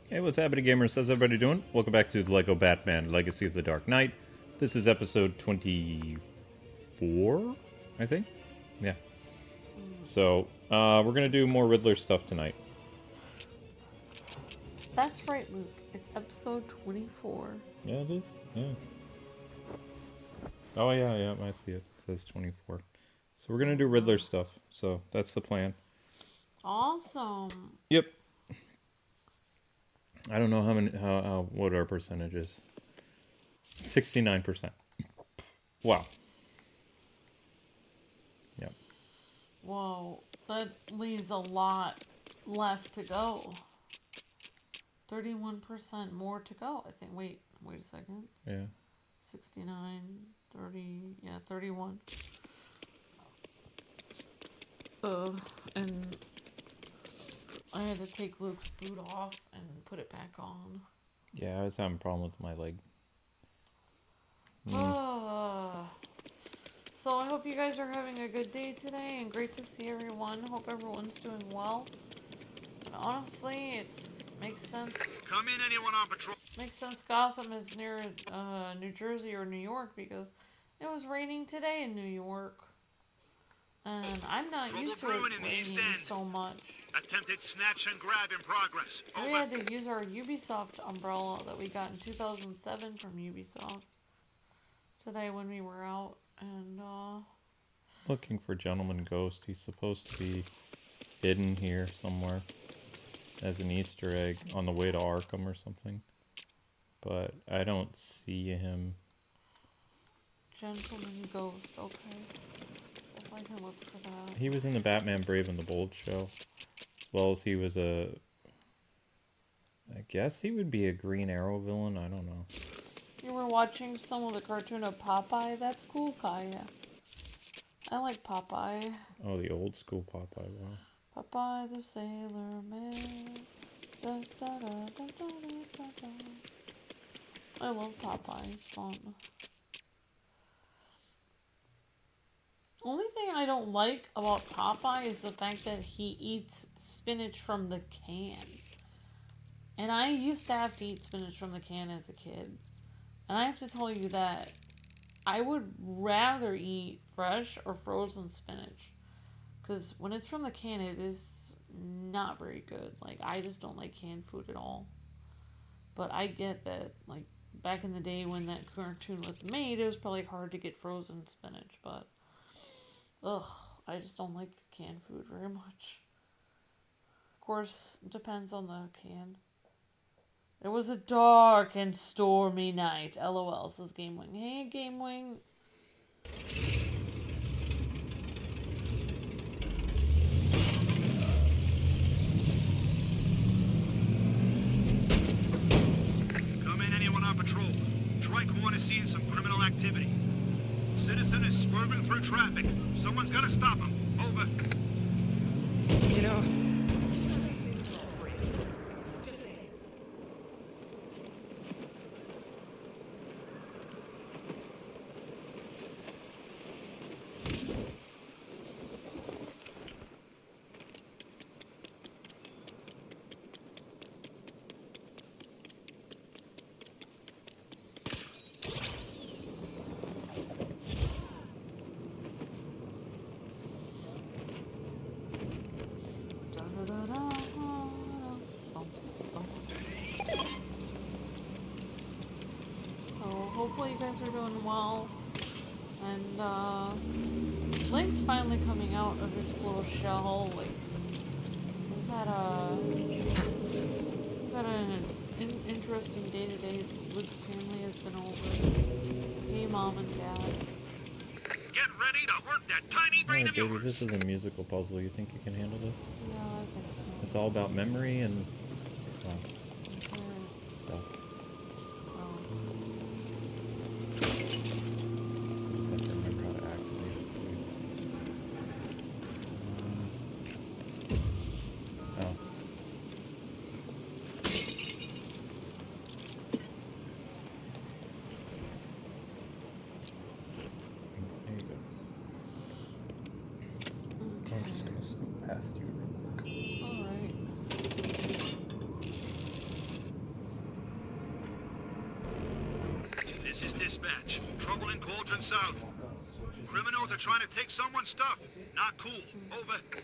Hey, what's happening, gamers? How's everybody doing? Welcome back to the Lego Batman Legacy of the Dark Knight. This is episode 24, I think? Yeah. So, we're gonna do more Riddler stuff tonight. That's right, Luke. It's episode 24. Yeah, it is? Yeah. Oh, yeah, I see it. It says 24. So we're gonna do Riddler stuff. So, that's the plan. Awesome. Yep. I don't know what our percentage is. 69%. Wow. Yep. Whoa, that leaves a lot left to go. 31% more to go, I think. Wait a second. Yeah. 69, 30, yeah, 31. And I had to take Luke's boot off and put it back on. Yeah, I was having a problem with my leg. So I hope you guys are having a good day today, and great to see everyone. Hope everyone's doing well. And honestly, it makes sense. Come in, anyone on patrol? Makes sense Gotham is near New Jersey or New York because it was raining today in New York. And I'm not used to it raining so much. Attempted snatch and grab in progress. We had to use our Ubisoft umbrella that we got in 2007 from Ubisoft today when we were out, and Looking for Gentleman Ghost. He's supposed to be hidden here somewhere as an Easter egg on the way to Arkham or something. But I don't see him. Gentleman Ghost, okay. I can look for that. He was in the Batman Brave and the Bold show. As well as he was I guess he would be a Green Arrow villain, I don't know. You were watching some of the cartoon of Popeye? That's cool, Kaya. I like Popeye. Oh, the old school Popeye, wow. Popeye the Sailor Man. Da, da, da, da, da, da, da. I love Popeye, he's fun. Only thing I don't like about Popeye is the fact that he eats spinach from the can. And I used to have to eat spinach from the can as a kid. And I have to tell you that I would rather eat fresh or frozen spinach. Because when it's from the can, it is not very good. Like, I just don't like canned food at all. But I get that, like, back in the day when that cartoon was made, it was probably hard to get frozen spinach. But, ugh, I just don't like canned food very much. Of course, it depends on the can. It was a dark and stormy night. LOL, says GameWing. Hey, GameWing. Come in, anyone on patrol. Tricorn is seeing some criminal activity. Citizen is swerving through traffic. Someone's gotta stop him. Over. You know... Hopefully you guys are doing well, and Link's finally coming out of his little shell. Like, we've had an interesting day today. Luke's family has been over. Hey, Mom and Dad. Get ready to work that tiny brain Alright, of baby, yours. this is a musical puzzle. You think you can handle this? Yeah, I think so. It's all about memory and stuff. Just have to remember how to activate it. Oh. There you go. I'm just gonna sneak past you real quick. Alright. This is dispatch. Trouble in Cauldron South. Criminals are trying to take someone's stuff. Not cool. Over. Okay.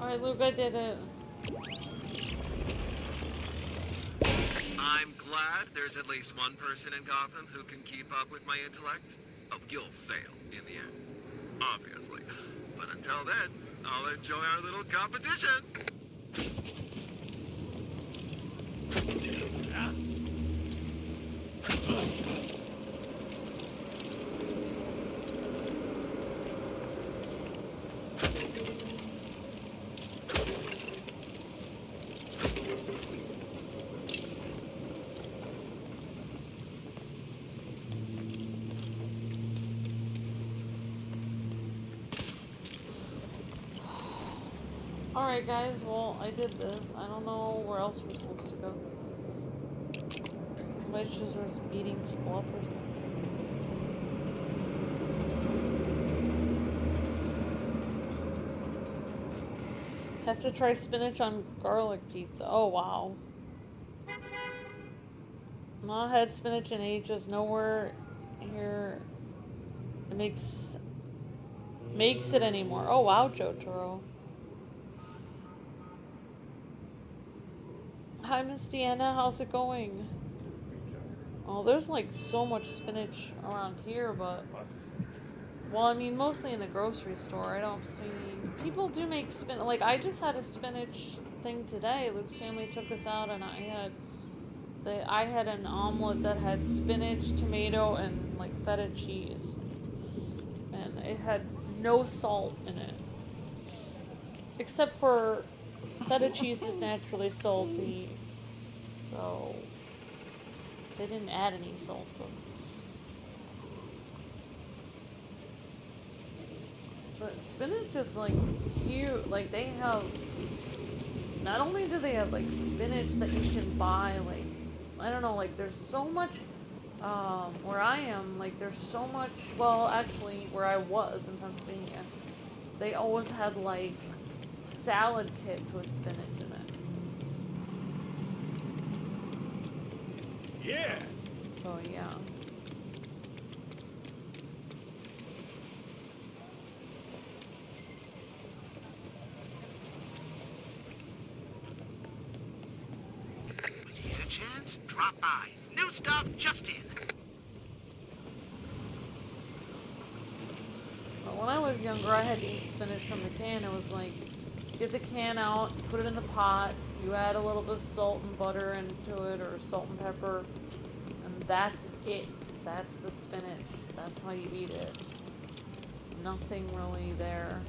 Alright, Luke, I did it. I'm glad there's at least one person in Gotham who can keep up with my intellect. Oh, you'll fail in the end, obviously. But until then, I'll enjoy our little competition. Alright guys, well, I did this. I don't know where else we're supposed to go. My shoes are just beating people up or something. Have to try spinach on garlic pizza. Oh wow. Not had spinach in ages. Nowhere here it makes it anymore. Oh wow, Jotaro. Hi, Miss Deanna. How's it going? Oh, there's like so much spinach around here, but well, I mean, mostly in the grocery store. I don't see people do make spinach. Like I just had a spinach thing today. Luke's family took us out, and I had an omelet that had spinach, tomato, and like feta cheese, and it had no salt in it, except for feta cheese is naturally salty, so they didn't add any salt to it. But spinach is like huge. Like they have, not only do they have like spinach that you can buy, like I don't know, like there's so much where I am, like there's so much, well actually where I was in Pennsylvania, they always had like salad kits with spinach in it. Yeah. So yeah. When you get a chance, drop by. New stuff just in. But when I was younger, I had to eat spinach from the can. It was like, get the can out, put it in the pot, you add a little bit of salt and butter into it, or salt and pepper, and that's it. That's the spinach. That's how you eat it. Nothing really there.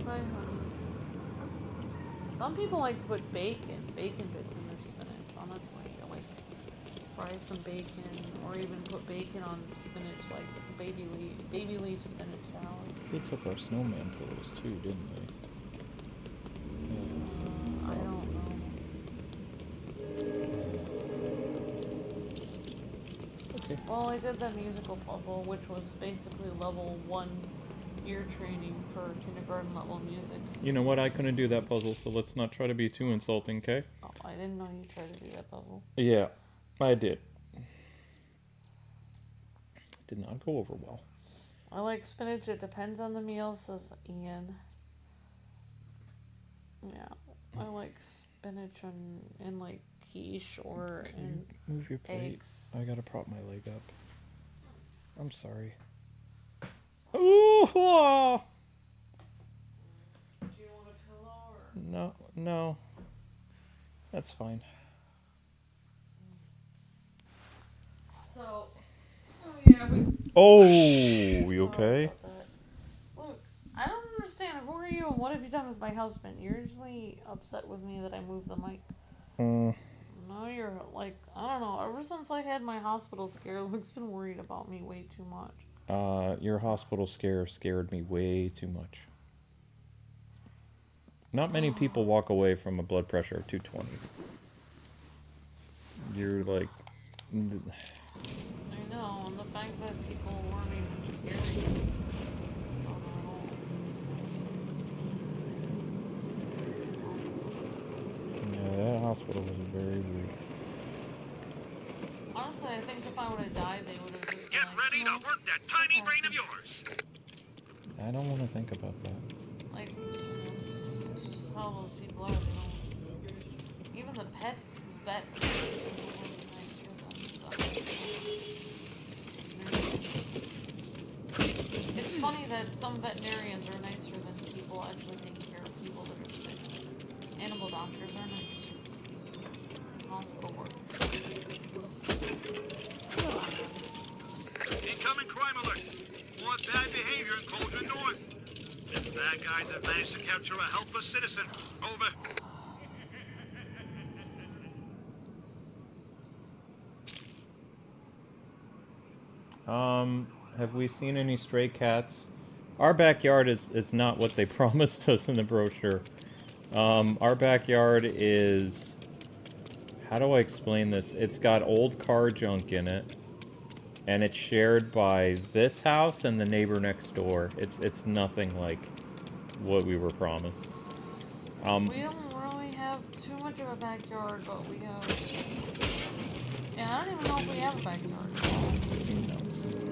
Hi, honey. Some people like to put bacon bits in their spinach, honestly. Like fry some bacon, or even put bacon on spinach, like baby leaf spinach salad. They took our snowman photos too, didn't they? I don't know. Okay. Well, I did the musical puzzle, which was basically level 1 ear training for kindergarten level music. You know what? I couldn't do that puzzle, so let's not try to be too insulting, okay? Oh, I didn't know you tried to do that puzzle. Yeah, I did. Did not go over well. I like spinach. It depends on the meal, says Ian. Yeah, I like spinach in like quiche or Can in you move your plate? eggs. I gotta prop my leg up. I'm sorry. Ooh! Ah. Do you want a pillow or? No, no. That's fine. So, yeah, Oh, you okay? Look, I don't understand. Who are you and what have you done with my husband? You're usually upset with me that I moved the mic. No, you're like, I don't know. Ever since I had my hospital scare, Luke's been worried about me way too much. Your hospital scare scared me way too much. Not many people walk away from a blood pressure of 220. You're like... I know, and the fact that people weren't even scared. Yeah, that hospital was very weird. Honestly, I think if I would have died, they would have just been Get like, ready to "No, work that tiny brain of yours. I don't want to think about that. like, it's just how those people are, you know. Even the vet it's funny that some veterinarians are nicer than people actually taking care of people that are sick. Animal doctors are nicer. Hospital workers. Incoming crime alert. More bad behavior in Cauldron North. The bad guys have managed to capture a helpless citizen. Over. Have we seen any stray cats? Our backyard is not what they promised us in the brochure. Our backyard is... How do I explain this? It's got old car junk in it. And it's shared by this house and the neighbor next door. It's nothing like what we were promised. We don't really have too much of a backyard, but we have... Yeah, I don't even know if we have a backyard.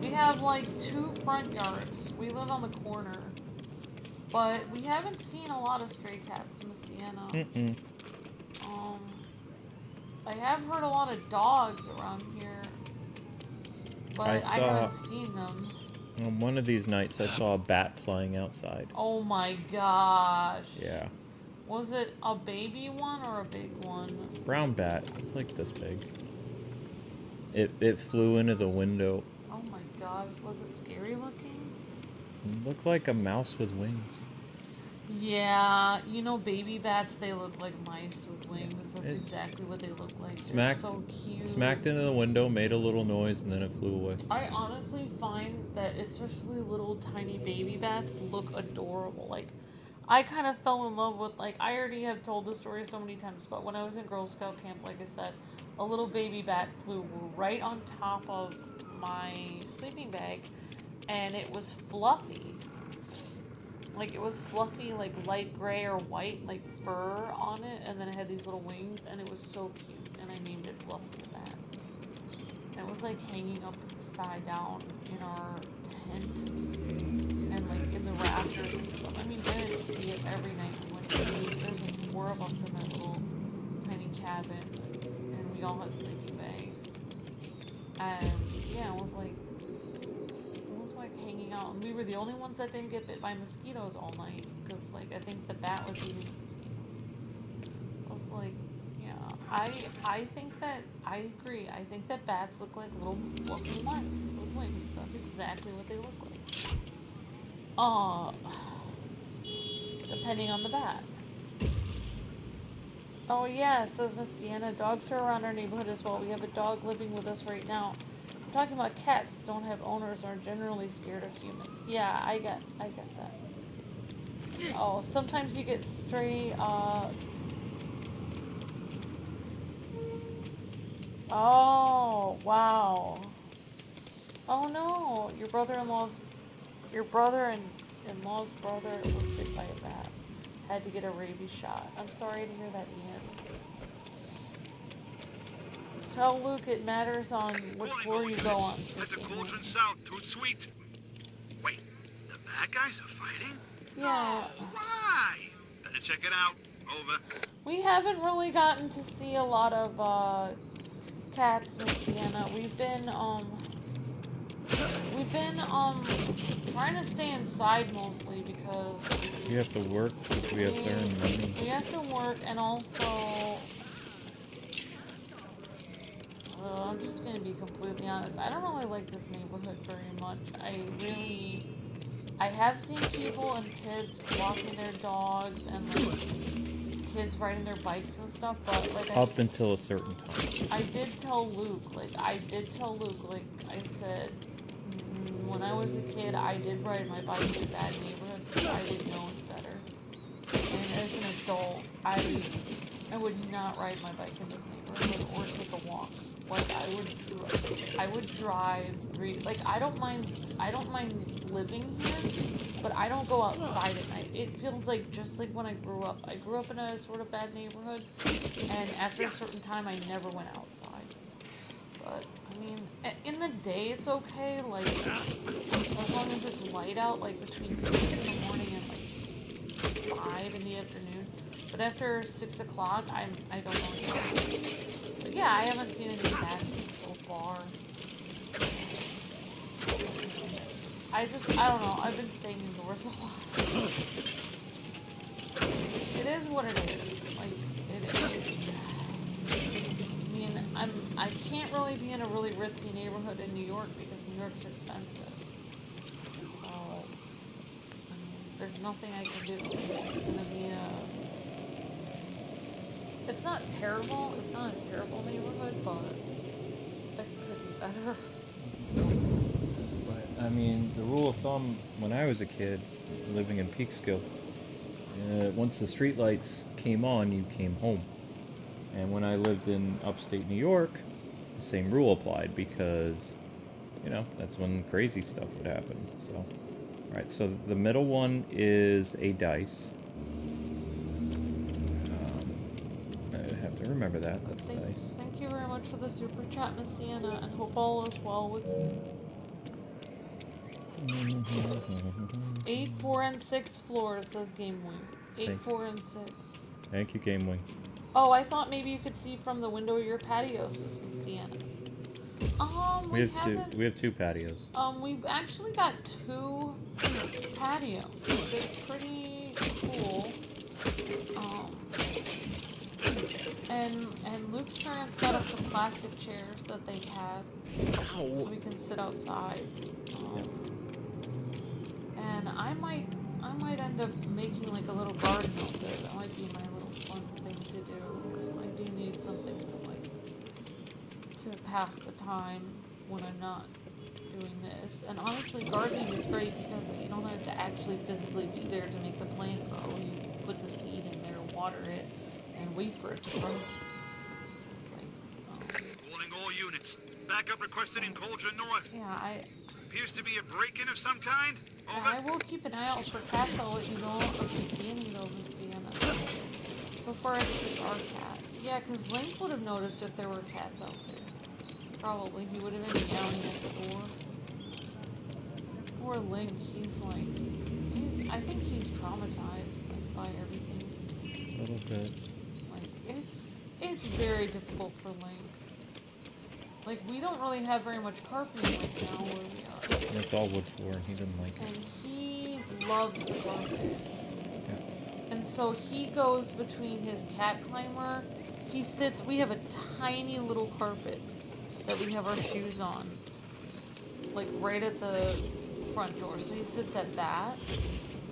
We have like 2 front yards. We live on the corner. But we haven't seen a lot of stray cats, Miss Deanna. I have heard a lot of dogs around here. But I haven't seen them. On one of these nights, I saw a bat flying outside. Oh my gosh. Yeah. Was it a baby one or a big one? Brown bat. It's like this big. It flew into the window. Oh my gosh. Was it scary looking? It looked like a mouse with wings. Yeah, you know baby bats, they look like mice with wings. That's exactly what they look like. They're so cute. Smacked into the window, made a little noise, and then it flew away. I honestly find that especially little tiny baby bats look adorable. Like, I kind of fell in love with, like, I already have told this story so many times, but when I was in Girl Scout camp, like I said, a little baby bat flew right on top of my sleeping bag, and it was fluffy. Like, it was fluffy, like, light gray or white, like, fur on it, and then it had these little wings, and it was so cute, and I named it Fluffy the Bat. And it was, like, hanging upside down in our tent, and, like, in the rafters and stuff. I mean, I didn't see it every night we went to sleep. There's, like, 4 of us in that little tiny cabin, and we all had sleeping bags. And, yeah, it was, like, hanging out, and we were the only ones that didn't get bit by mosquitoes all night, because, like, I think the bat was eating the mosquitoes. I was like, yeah, I think that, I agree, I think that bats look like little fluffy mice with wings. That's exactly what they look like. Depending on the bat. Oh yeah, says Miss Deanna, dogs are around our neighborhood as well. We have a dog living with us right now. Talking about cats don't have owners, are generally scared of humans. Yeah, I get that. Oh, sometimes you get stray, oh, wow. Oh no, your brother-in-law's brother was bit by a bat. Had to get a rabies shot. I'm sorry to hear that, Ian. Tell Luke it matters on which floor you go on. At the Cauldron South, Toot Sweet. Wait, the bad guys are fighting? Yeah. No, why? Better check it out. Over. We haven't really gotten to see a lot of cats, Miss Deanna. We've been We've been trying to stay inside mostly because You have to work. We have to earn money. we have to work, and also I'm just gonna be completely honest. I don't really like this neighborhood very much. I have seen people and kids walking their dogs and like kids riding their bikes and stuff, but like Up until a certain time. I did tell Luke, like I said, when I was a kid, I did ride my bike in bad neighborhoods because I didn't know any better. And as an adult, I would not ride my bike in this neighborhood or take a walk. Like I would drive I don't mind living here, but I don't go outside at night. It feels like just like when I grew up. I grew up in a sort of bad neighborhood, and after a certain time I never went outside. But I mean, in the day it's okay, like as long as it's light out, like between 6 in the morning and like 5 in the afternoon. But after 6 o'clock, I don't know anymore. But yeah, I haven't seen any cats so far. I don't know. I've been staying indoors a lot. It is what it is. Like it is. I mean, I can't really be in a really ritzy neighborhood in New York because New York's expensive. So I mean, there's nothing I can do. It's gonna be It's not terrible. It's not a terrible neighborhood, but it could be better. But I mean, the rule of thumb when I was a kid, living in Peekskill, once the streetlights came on, you came home. And when I lived in upstate New York, the same rule applied because, that's when crazy stuff would happen. So, all right. So the middle one is a dice. Remember that. That's nice. Thank you very much for the super chat, Miss Deanna, and hope all is well with you. 8, 4, and 6 floors, says Game Wing. 8, 4, and 6. Thank you, Game Wing. Oh, I thought maybe you could see from the window of your patio, says Miss Deanna. We have two patios. We've actually got 2 patios, which is pretty cool. And Luke's parents got us some plastic chairs that they had, so we can sit outside. And I might end up making like a little garden out there. That might be my little fun thing to do, because I do need something to pass the time when I'm not doing this. And honestly, gardening is great because you don't have to actually physically be there to make the plant grow. You put the seed in there, water it, and wait for it to grow. So it's like, Calling all units. Backup requested in Cauldron North. yeah, Appears to be a break-in of some kind. Over. I will keep an eye out for cats. I'll let you know if you see any of those, Miss Deanna. So far, it's just our cat. Yeah, because Link would have noticed if there were cats out there. Probably. He would have been yelling at the door. Poor Link. I think he's traumatized, like, by everything. A little bit. Like, it's very difficult for Link. Like, we don't really have very much carpeting right now where we are. And it's all wood floor, and he didn't like it. And he loves the carpet. Yeah. And so he goes between his cat climber. We have a tiny little carpet that we have our shoes on. Like, right at the front door. So he sits at that.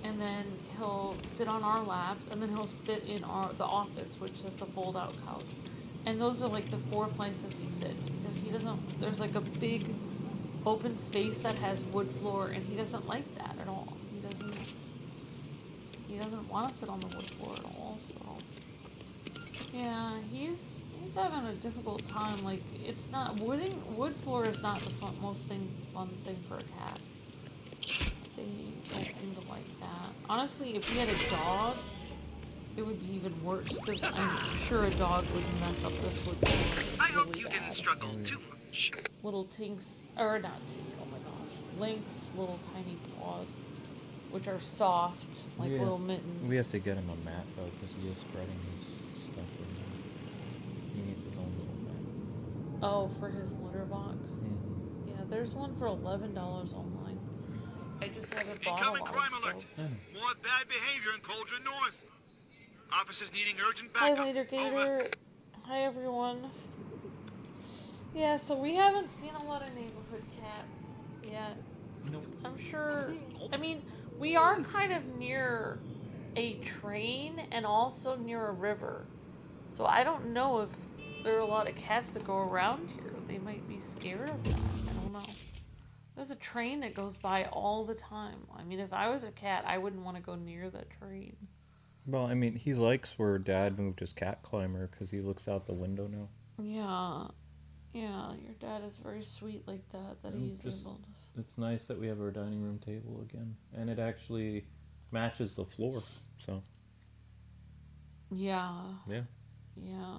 And then he'll sit on our laps. And then he'll sit in the office, which is the fold-out couch. And those are like the 4 places he sits, because there's like a big open space that has wood floor, and he doesn't like that at all. He doesn't want to sit on the wood floor at all, so yeah, he's having a difficult time. Like, it's not, wood floor is not the fun thing for a cat. They don't seem to like that. Honestly, if we had a dog, it would be even worse, because I'm sure a dog would mess up this wood floor. I hope really you bad. didn't struggle too much. Little Tink's, or not Tink, oh my gosh, Link's little tiny paws, which are soft, like little mittens. We have to get him a mat, though, because he is spreading his stuff around. He needs his own little mat. Oh, for his litter box? Mm-hmm. Yeah, There's one for $11 online. I just haven't bought a Incoming lot of crime alert. stuff. More bad behavior in Cauldron North. Officers needing urgent Hi, backup. Later Over. Gator. Hi, everyone. Yeah, so we haven't seen a lot of neighborhood cats yet. Nope. I'm sure. I mean, we are kind of near a train and also near a river. So I don't know if there are a lot of cats that go around here. They might be scared of that. I don't know. There's a train that goes by all the time. I mean, if I was a cat, I wouldn't want to go near that train. Well, I mean, he likes where Dad moved his cat climber because he looks out the window now. Yeah. Yeah, your dad is very sweet like that And he's just- able to... It's nice that we have our dining room table again, and it actually matches the floor. So Yeah. yeah. Yeah.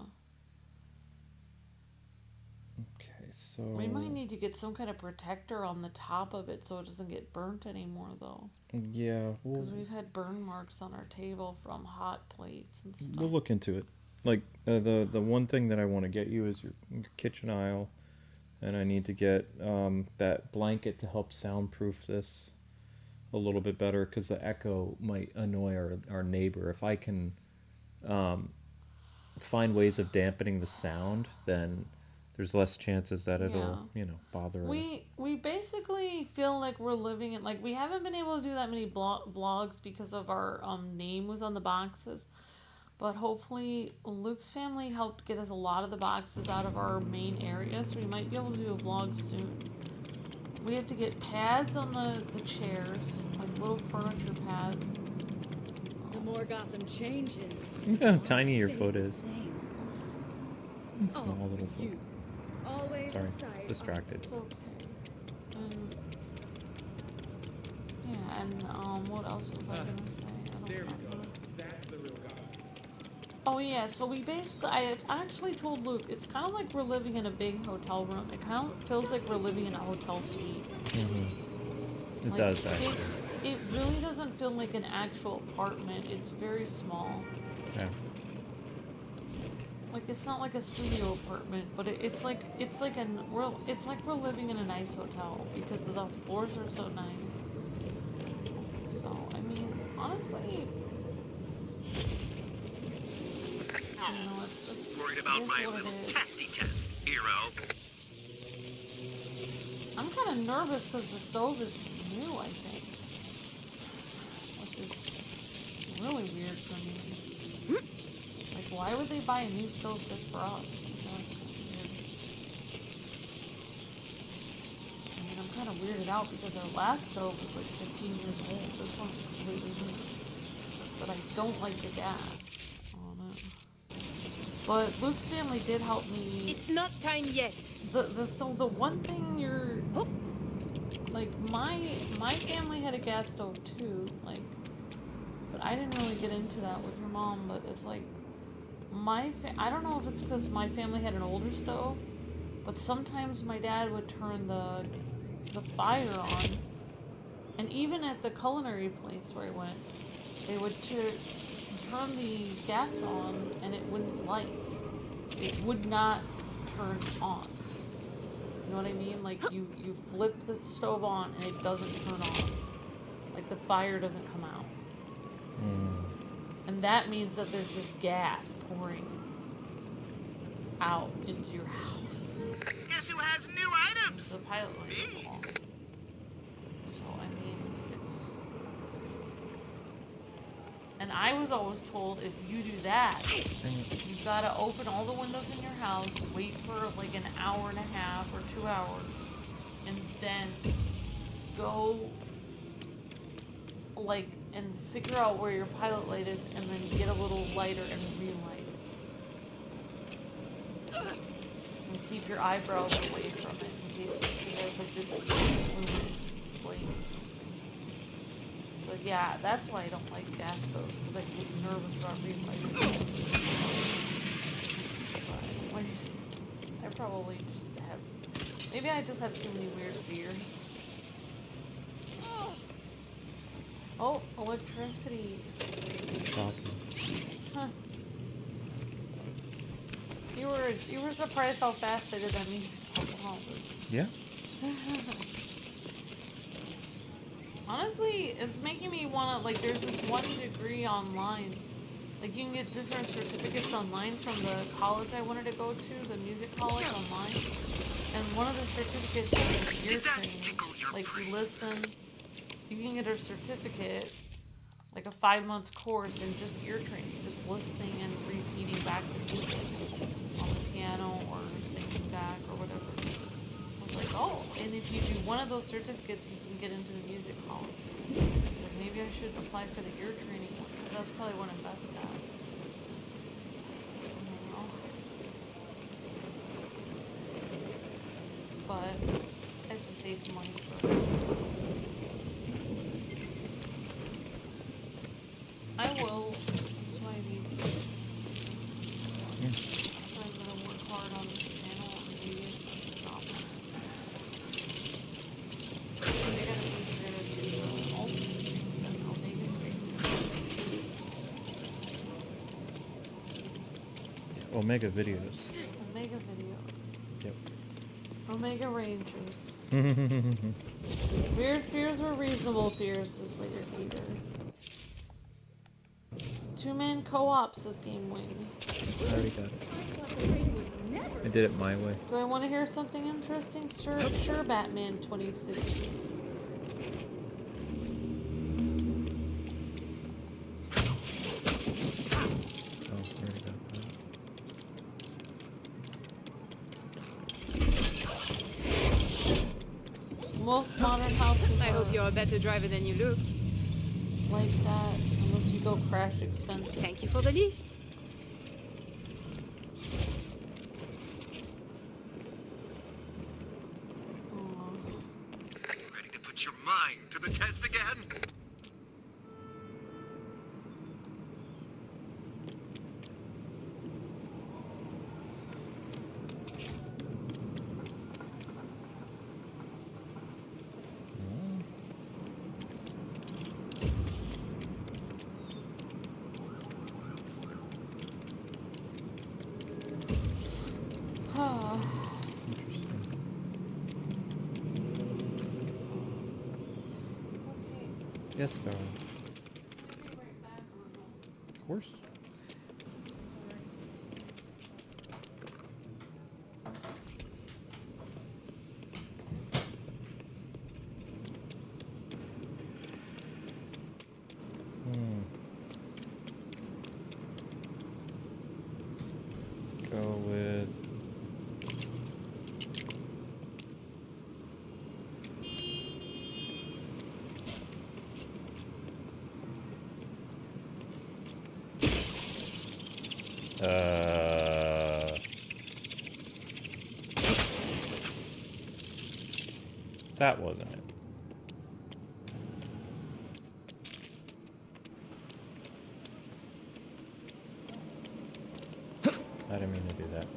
Okay, so We might need to get some kind of protector on the top of it so it doesn't get burnt anymore, though. yeah, Because we've had burn marks on our table from hot plates and stuff. we'll look into it. Like the one thing that I want to get you is your kitchen aisle, and I need to get that blanket to help soundproof this a little bit better because the echo might annoy our neighbor. If I can find ways of dampening the sound, then there's less chances that it'll bother. We basically feel like we're living in, like, we haven't been able to do that many vlogs because of our name was on the boxes. But hopefully Luke's family helped get us a lot of the boxes out of our main area, so we might be able to do a vlog soon. We have to get pads on the chairs, like little furniture pads. The more Gotham changes, Look how tiny your stays foot the is. same. Small Oh, little you. foot. Always Sorry, a sight. distracted. It's okay. And, yeah, and what else was I gonna say? I don't There we remember. go. That's the real God. Oh yeah, so we basically, I actually told Luke, it's kind of like we're living in a big hotel room. It kind of feels like we're living in a hotel suite. It Like, does actually. It really doesn't feel like an actual apartment. It's very small. Yeah. Like, it's not like a studio apartment, but it's like we're living in a nice hotel because the floors are so nice. So I mean, honestly, you know, it's just Worried about it is my what little it is. testy test, hero. I'm kind of nervous because the stove is new, I think, which is really weird for me. Like, why would they buy a new stove just for us? That's kind of weird. I mean, I'm kind of weirded out because our last stove was like 15 years old. This one's completely new. But I don't like the gas on it. But Luke's family did help me. It's not time yet. The one thing you're like, my family had a gas stove too, like, but I didn't really get into that with your mom. But it's like I don't know if it's because my family had an older stove, but sometimes my dad would turn the fire on, and even at the culinary place where I went, they would turn the gas on and it wouldn't light. It would not turn on. You know what I mean? Like, you flip the stove on and it doesn't turn on. Like, the fire doesn't come out. And that means that there's just gas pouring out into your house. Guess who has new items? The pilot light is on. So, I mean, it's... And I was always told, if you do that, you've got to open all the windows in your house, wait for like an hour and a half or 2 hours, and then go, like, and figure out where your pilot light is, and then get a little lighter and relight it. And keep your eyebrows away from it in case it has like this luminous flame. So yeah, that's why I don't like gas stoves, because I get nervous about relighting them. But anyways, I probably just have, maybe I just have too many weird fears. Oh, electricity. Shocking. Huh. You were surprised how fast I did that music puzzle, huh? Yeah. Honestly, it's making me wanna, like, there's this one degree online. Like, you can get different certificates online from the college I wanted to go to, the music college online. And one of the certificates is ear training. Like, you listen, you can get a certificate, like a 5 months course in just ear training, just listening and repeating back the music on the piano or singing back or whatever. I was like, oh, and if you do one of those certificates, you can get into the music college. I was like, maybe I should apply for the ear training one, because that's probably what I'm best at. But I have to save money first. I will. That's why I need. I'm gonna work hard on this channel and maybe start to drop it. They're gonna be here to do the ultimate streams and Omega streams. Omega videos. Omega videos. Yep. Omega Rangers. Weird fears were reasonable fears, says Later Gator. 2-man co-op, says Game Wing. I already got it. I did it my way. Do I want to hear something interesting? Sure, Batman 2016. Oh, I already got that. Most modern houses I hope you're a better driver than you look. like that, unless you go crash expensive. Thank you for the lift. Ready to put your mind to the test again? Yes, darling. Of course. Go with that wasn't it. I didn't mean to do that.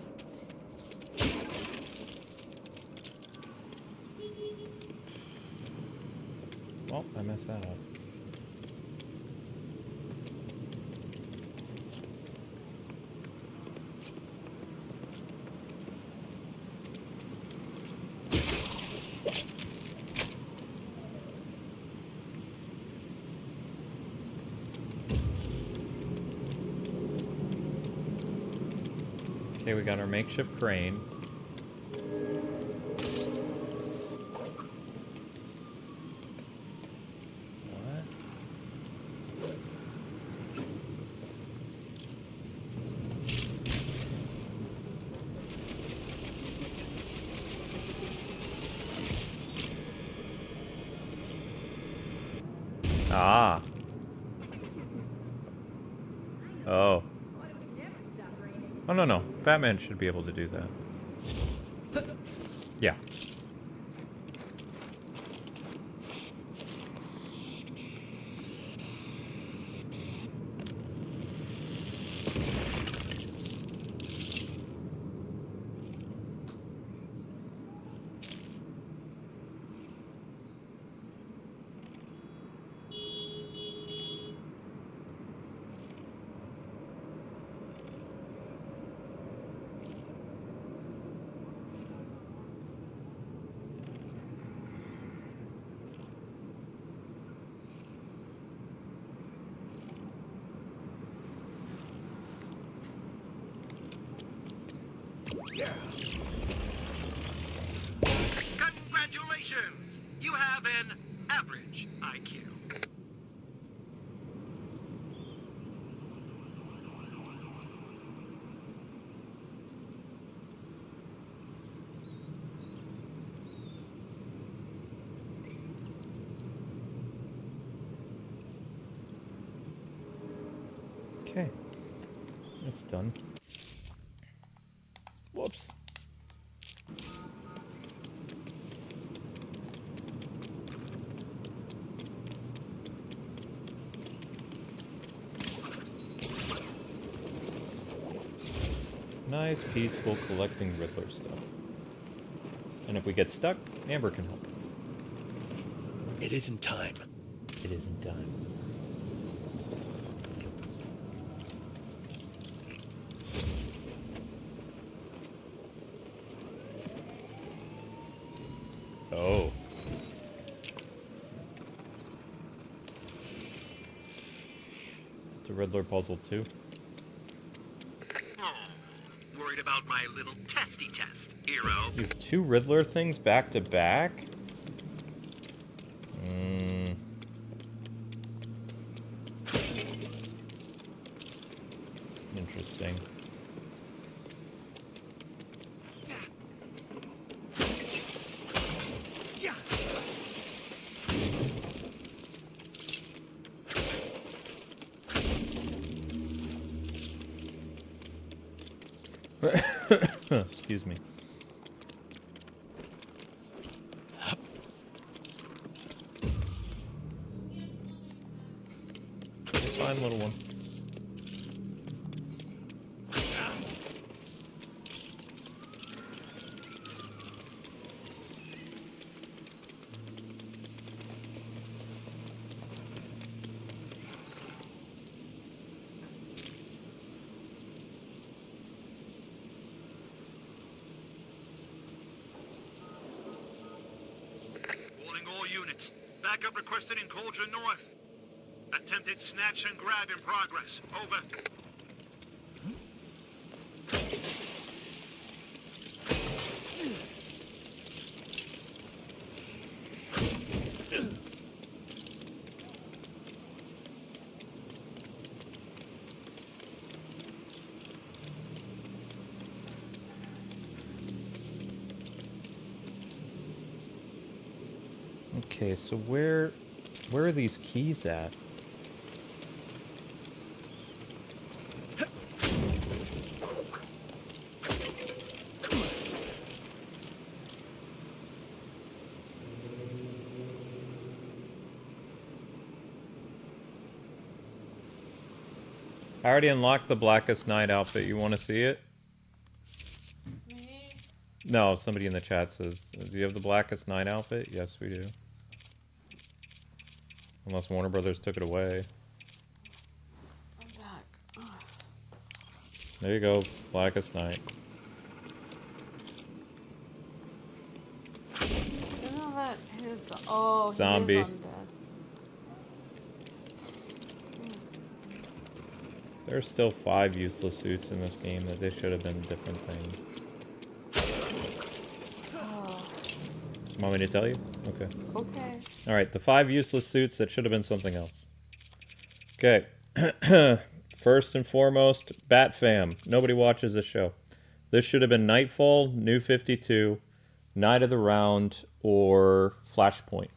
Well, I messed that up. Okay, we got our makeshift crane. What? Ah. Oh. Oh, no, no. Batman should be able to do that. Yeah. You have an average IQ. Okay. It's done. Whoops. Nice, peaceful collecting Riddler stuff. And if we get stuck, Amber can help. It isn't time. It isn't time. Oh. It's a Riddler puzzle too. Worried about my little testy test, hero. You have 2 Riddler things back to back? Interesting. Excuse me. Fine, little one. Units. Backup requested in Cauldron North. Attempted snatch and grab in progress. Over. Okay, so where are these keys at? I already unlocked the Blackest Night outfit. You want to see it? Me? No, somebody in the chat says, do you have the Blackest Night outfit? Yes, we do. Unless Warner Brothers took it away. I'm back. Ugh. There you go, Blackest Night. Isn't that his... Oh, Zombie. he is undead. There are still 5 useless suits in this game that they should have been different things. Oh. Want me to tell you? Okay. Okay. Alright, the 5 useless suits that should have been something else. Okay. First and foremost, Bat Fam. Nobody watches this show. This should have been Nightfall, New 52, Night of the Round, or Flashpoint.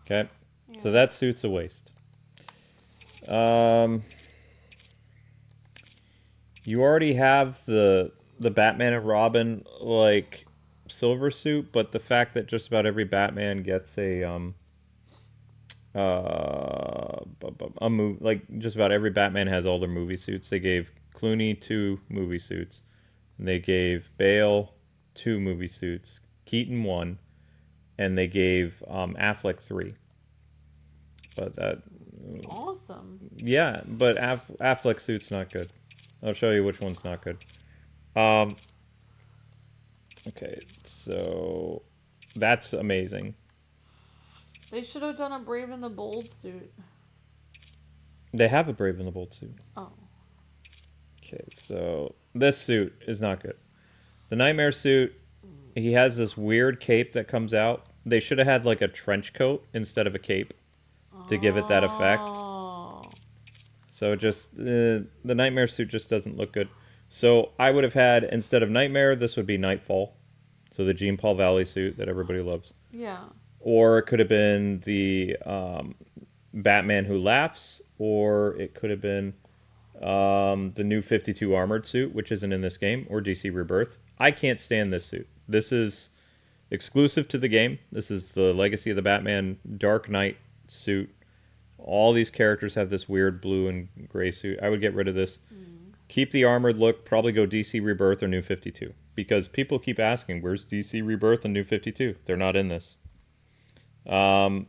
Okay? Yeah. So that suit's a waste. You already have the Batman and Robin, like, silver suit, but the fact that just about every Batman gets a movie, like just about every Batman has all their movie suits. They gave Clooney 2 movie suits, and they gave Bale 2 movie suits, Keaton 1, and they gave Affleck 3. But that Awesome. yeah, but Affleck suit's not good. I'll show you which one's not good. Okay, so that's amazing. They should have done a Brave and the Bold suit. They have a Brave and the Bold suit. Oh. Okay, so this suit is not good. The Nightmare suit, he has this weird cape that comes out they should have had like a trench coat instead of a cape to give it that effect. Oh. So just the Nightmare suit just doesn't look good. So I would have had, instead of Nightmare, this would be Nightfall. So the Jean Paul Valley suit that everybody loves. Yeah. Or it could have been the Batman Who Laughs, or it could have been the new 52 armored suit, which isn't in this game, or DC Rebirth. I can't stand this suit. This is exclusive to the game. This is the Legacy of the Batman Dark Knight suit. All these characters have this weird blue and gray suit. I would get rid of this. Keep the armored look, probably go DC Rebirth or New 52. Because people keep asking, where's DC Rebirth and New 52? They're not in this. I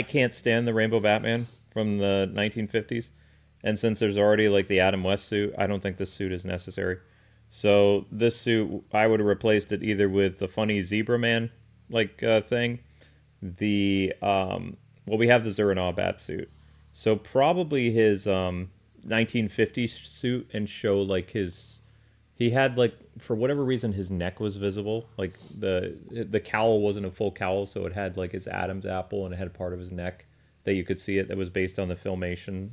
can't stand the Rainbow Batman from the 1950s. And since there's already like the Adam West suit, I don't think this suit is necessary. So this suit, I would have replaced it either with the funny Zebra Man like thing. The, well, we have the Zur-En-Augh bat suit. So probably his 1950s suit, and show like his, he had like, for whatever reason, his neck was visible. Like the cowl wasn't a full cowl, so it had like his Adam's apple, and it had part of his neck that you could see it, that was based on the Filmation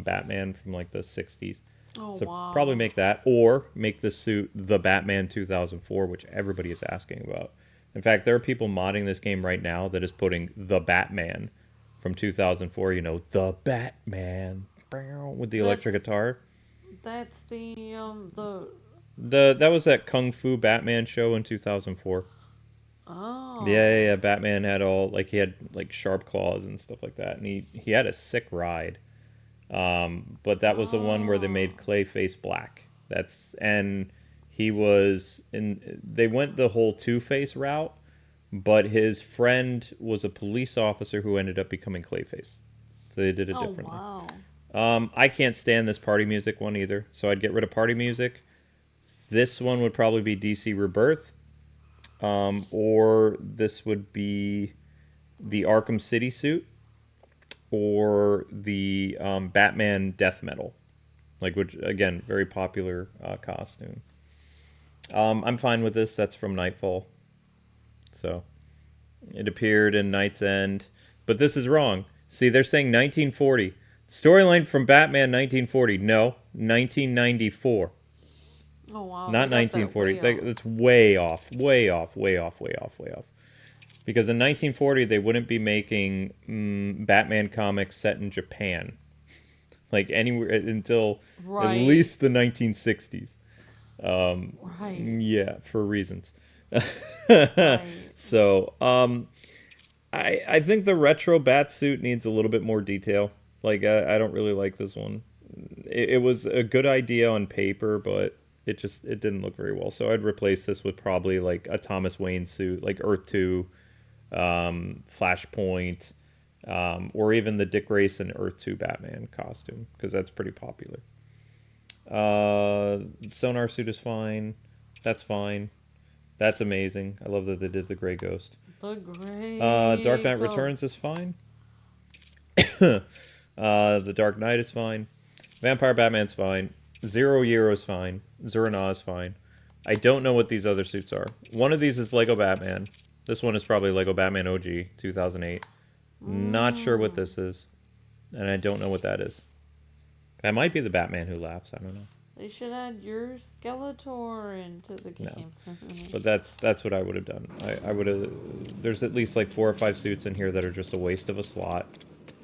Batman from like the 60s. Oh, So wow. probably make that, or make the suit the Batman 2004, which everybody is asking about. In fact, there are people modding this game right now that is putting the Batman from 2004, you know, the Batman with the electric guitar. That's the That was that Kung Fu Batman show in 2004. oh. Yeah, Batman had all, like, he had like sharp claws and stuff like that, and he had a sick ride. But that was the one where they made Clayface black. And he was they went the whole Two-Face route, but his friend was a police officer who ended up becoming Clayface. So they did it differently. Wow. I can't stand this party music one either, so I'd get rid of party music. This one would probably be DC Rebirth, or this would be the Arkham City suit, or the Batman Death Metal, like, which again, very popular costume. I'm fine with this. That's from Nightfall, so it appeared in Night's End, but this is wrong. See, they're saying 1940. Storyline from Batman 1940. No, 1994. Oh wow. Not they got that 1940. way off. That's way off. Way off. Way off. Way off. Way off. Because in 1940, they wouldn't be making Batman comics set in Japan. Like, anywhere until Right. at least the 1960s. Right. Yeah, for reasons. Right. So, I think the retro bat suit needs a little bit more detail. Like, I don't really like this one. It was a good idea on paper, but it didn't look very well. So I'd replace this with probably like a Thomas Wayne suit, like Earth 2, Flashpoint, or even the Dick Grayson Earth 2 Batman costume, because that's pretty popular. Sonar suit is fine. That's fine. That's amazing. I love that they did the Gray Ghost. The great. Dark Knight Returns is fine. The Dark Knight is fine. Vampire Batman's fine. Zero Year is fine. Zur-En-Augh is fine. I don't know what these other suits are. One of these is Lego Batman. This one is probably Lego Batman OG 2008. Not sure what this is. And I don't know what that is. That might be the Batman Who Laughs. I don't know. They should add your Skeletor into the game. But that's what I would have done. I would have. There's at least like 4 or 5 suits in here that are just a waste of a slot,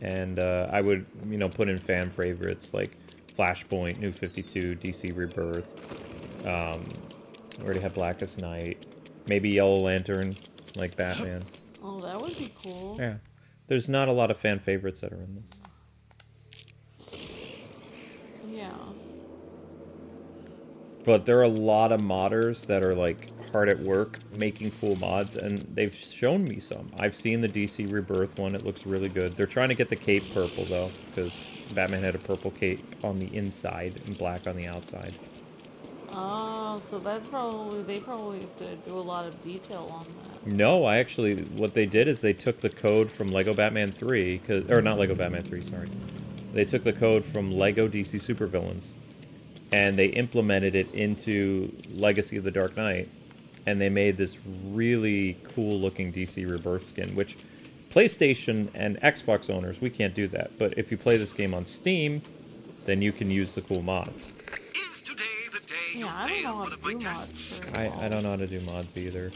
and I would put in fan favorites like Flashpoint, New 52, DC Rebirth. We already have Blackest Night, maybe Yellow Lantern, like Batman. Oh, that would be cool. Yeah, there's not a lot of fan favorites that are in this. Yeah. But there are a lot of modders that are like hard at work making cool mods, and they've shown me some. I've seen the DC Rebirth one. It looks really good. They're trying to get the cape purple though, because Batman had a purple cape on the inside and black on the outside. Oh, so they probably have to do a lot of detail on that. No, what they did is they took the code from Lego Batman 3, or not Lego Batman 3, sorry. They took the code from Lego DC Supervillains, and they implemented it into Legacy of the Dark Knight. and they made this really cool looking DC Rebirth skin, which PlayStation and Xbox owners, we can't do that. But if you play this game on Steam, then you can use the cool mods. Is today the day you Yeah, I don't know fail how one to of my do tests? mods. I don't know how to do mods either.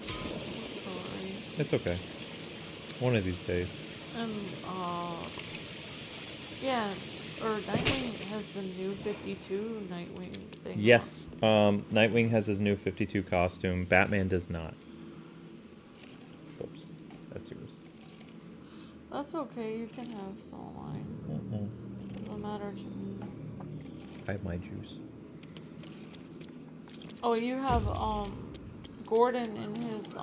Sorry. It's okay. One of these days. And, yeah, or Nightwing has the new 52 Nightwing thing. Yes, Nightwing has his new 52 costume. Batman does not. Oops, that's yours. That's okay, you can have some of mine. Doesn't matter to me. I have my juice. Oh, you have, Gordan in his,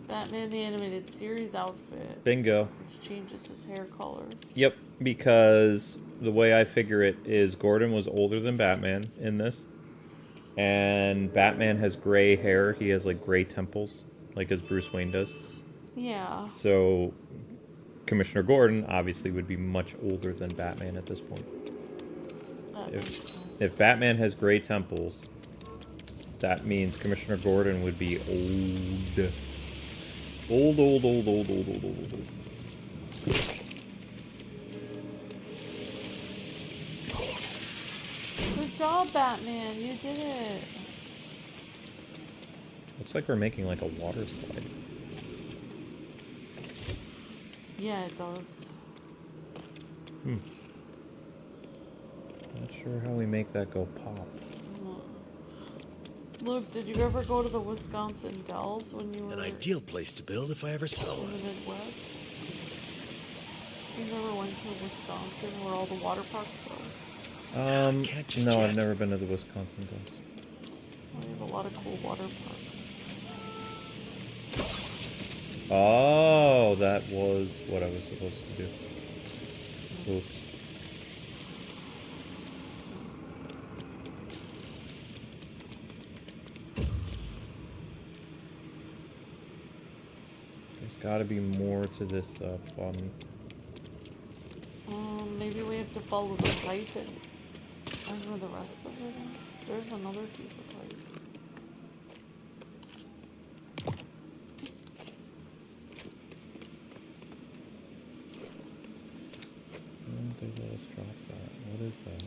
Batman the Animated Series outfit. Bingo. Which changes his hair color. Yep, because the way I figure it is Gordan was older than Batman in this. And Batman has gray hair. He has, like, gray temples, like as Bruce Wayne does. Yeah. So, Commissioner Gordan obviously would be much older than Batman at this point. That makes sense. If Batman has gray temples, that means Commissioner Gordan would be old. Old. Good job, Batman. You did it. Looks like we're making like a water slide. Yeah, it does. Not sure how we make that go pop. Luke, did you ever go to the Wisconsin Dells when you were An ideal place to build if I ever saw in one. the Midwest? You never went to Wisconsin where all the water parks are? Can't just No, yet. I've never been to the Wisconsin Dells. Well, you have a lot of cool water parks. Oh, that was what I was supposed to do. Oops. There's got to be more to this fun. Maybe we have to follow the pipe and I don't know the rest of it is. There's another piece of pipe. They let us drop that. What is that?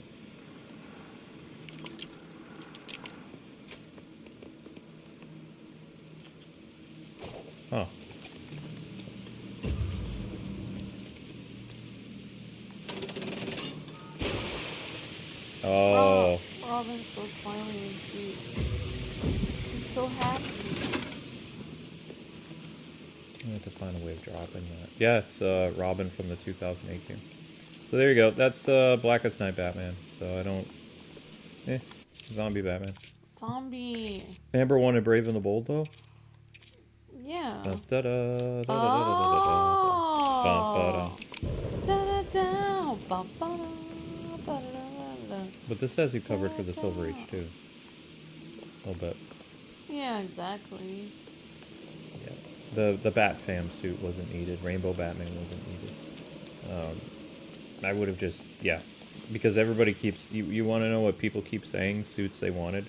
Huh. Oh. Robin's so smiling and cute. He's so happy. I have to find a way of dropping that. Yeah, it's Robin from the 2008 game. So there you go. That's Blackest Night Batman. So I don't... zombie Batman. Zombie. Amber wanted Brave and the Bold, though? Yeah. Da-da-da, Oh. da-da-da-da-da-da. Da-da-da, ba-ba-da, ba-da-da-da-da. But this has you covered for the Silver Age, too. A little bit. Yeah, exactly. Yeah. The Bat Fam suit wasn't needed. Rainbow Batman wasn't needed. I would have just... Yeah. Because everybody keeps... You want to know what people keep saying? Suits they wanted?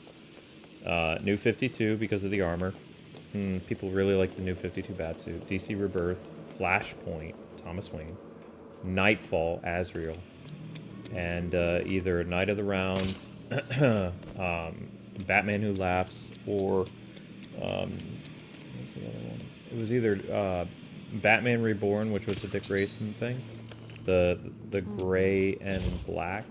New 52 because of the armor. People really like the new 52 Batsuit. DC Rebirth, Flashpoint, Thomas Wayne, Nightfall, Azrael, and either Night of the Round, Batman Who Laughs, or what's the other one? It was either Batman Reborn, which was a Dick Grayson thing, the gray and black,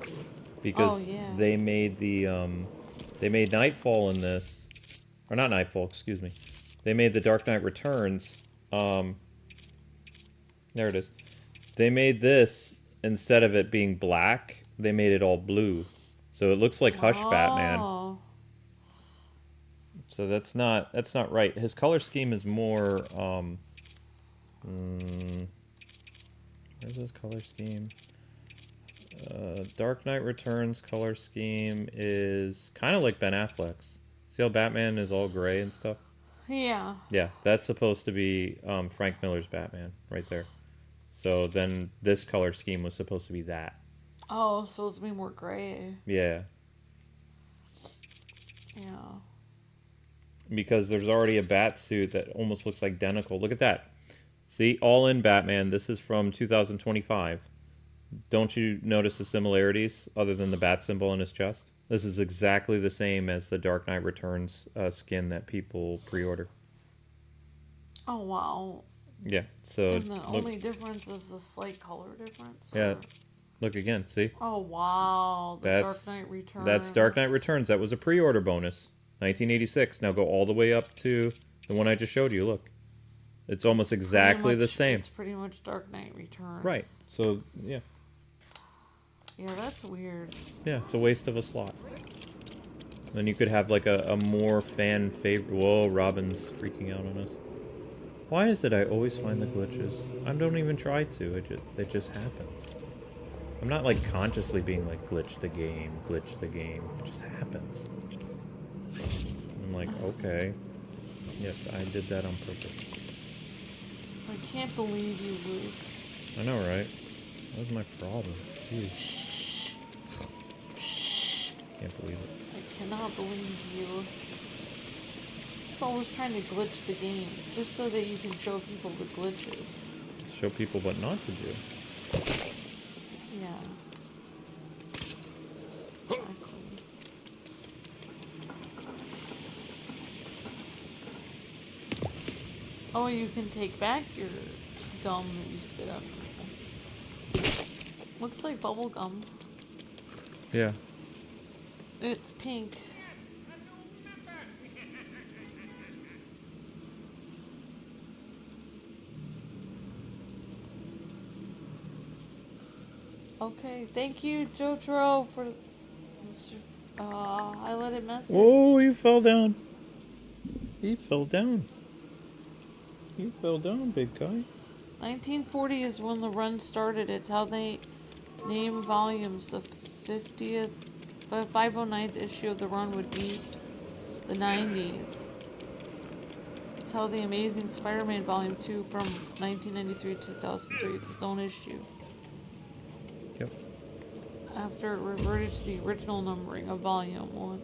because they made they made Nightfall in this, or not Nightfall, excuse me. They made the Dark Knight Returns. There it is. They made this, instead of it being black, they made it all blue. So it looks like Hush Batman. So that's not right. His color scheme is more where's his color scheme? Dark Knight Returns color scheme is kind of like Ben Affleck's. See how Batman is all gray and stuff? Yeah. Yeah, that's supposed to be Frank Miller's Batman right there. So then this color scheme was supposed to be that. Oh, it's supposed to be more gray. Yeah. Yeah. because there's already a bat suit that almost looks identical. Look at that. See, all in Batman. This is from 2025. Don't you notice the similarities other than the bat symbol on his chest? This is exactly the same as the Dark Knight Returns skin that people pre-order. Oh, wow. Yeah, so... And the only difference is the slight color difference? Yeah, or- look again, see? Oh, wow. The That's, Dark Knight Returns. That's Dark Knight Returns. That was a pre-order bonus. 1986. Now go all the way up to the one I just showed you, look. It's almost exactly the same. It's pretty much Dark Knight Returns. Right, so, yeah. Yeah, that's weird. Yeah, it's a waste of a slot. Then you could have like a more fan favorite. Whoa, Robin's freaking out on us. Why is it I always find the glitches? I don't even try to. It just happens. I'm not like consciously being like glitch the game. It just happens. I'm like, okay. Yes, I did that on purpose. I can't believe you, Luke. I know, right? That was my problem. Jeez. Can't believe it. I cannot believe you. Just always trying to glitch the game, just so that you can show people the glitches. Show people what not to do. Yeah. Exactly. Oh, you can take back your gum that you spit out. Looks like bubble gum. Yeah. It's pink. Okay, thank you, Jotaro, for this, highlighted message. Whoa, you fell down. He fell down. You fell down, big guy. 1940 is when the run started. It's how they name volumes. The 509th issue of the run would be the 90s. It's how the Amazing Spider-Man Volume 2 from 1993 to 2003. It's its own issue. Yep. After it reverted to the original numbering of Volume 1.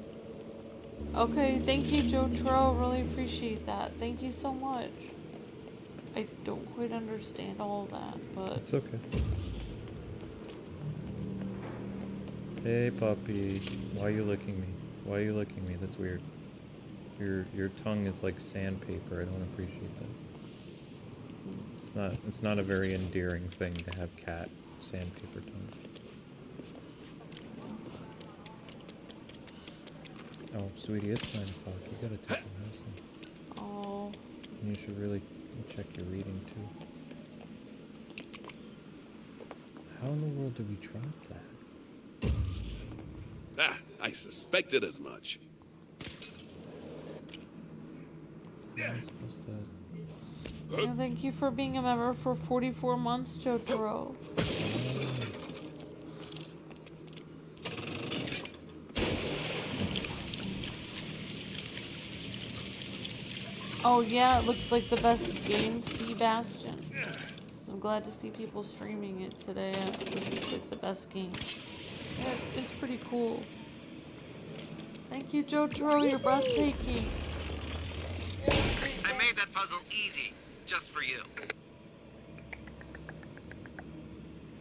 Okay, thank you, Jotaro. Really appreciate that. Thank you so much. I don't quite understand all of that, but... It's okay. Hey, puppy. Why are you licking me? Why are you licking me? That's weird. Your tongue is like sandpaper. I don't appreciate that. It's not a very endearing thing to have cat sandpaper tongue. Oh, sweetie, it's 9 o'clock. You gotta take your medicine. Oh. And you should really check your reading too. How in the world did we drop that? Ah, I suspected as much. Am I supposed to... Yeah, thank you for being a member for 44 months, Jotaro. Oh yeah, it looks like the best game, Sebastian. I'm glad to see people streaming it today. This is like the best game. Yeah, it's pretty cool. Thank you, Jotaro. You're breathtaking. I made that puzzle easy, just for you.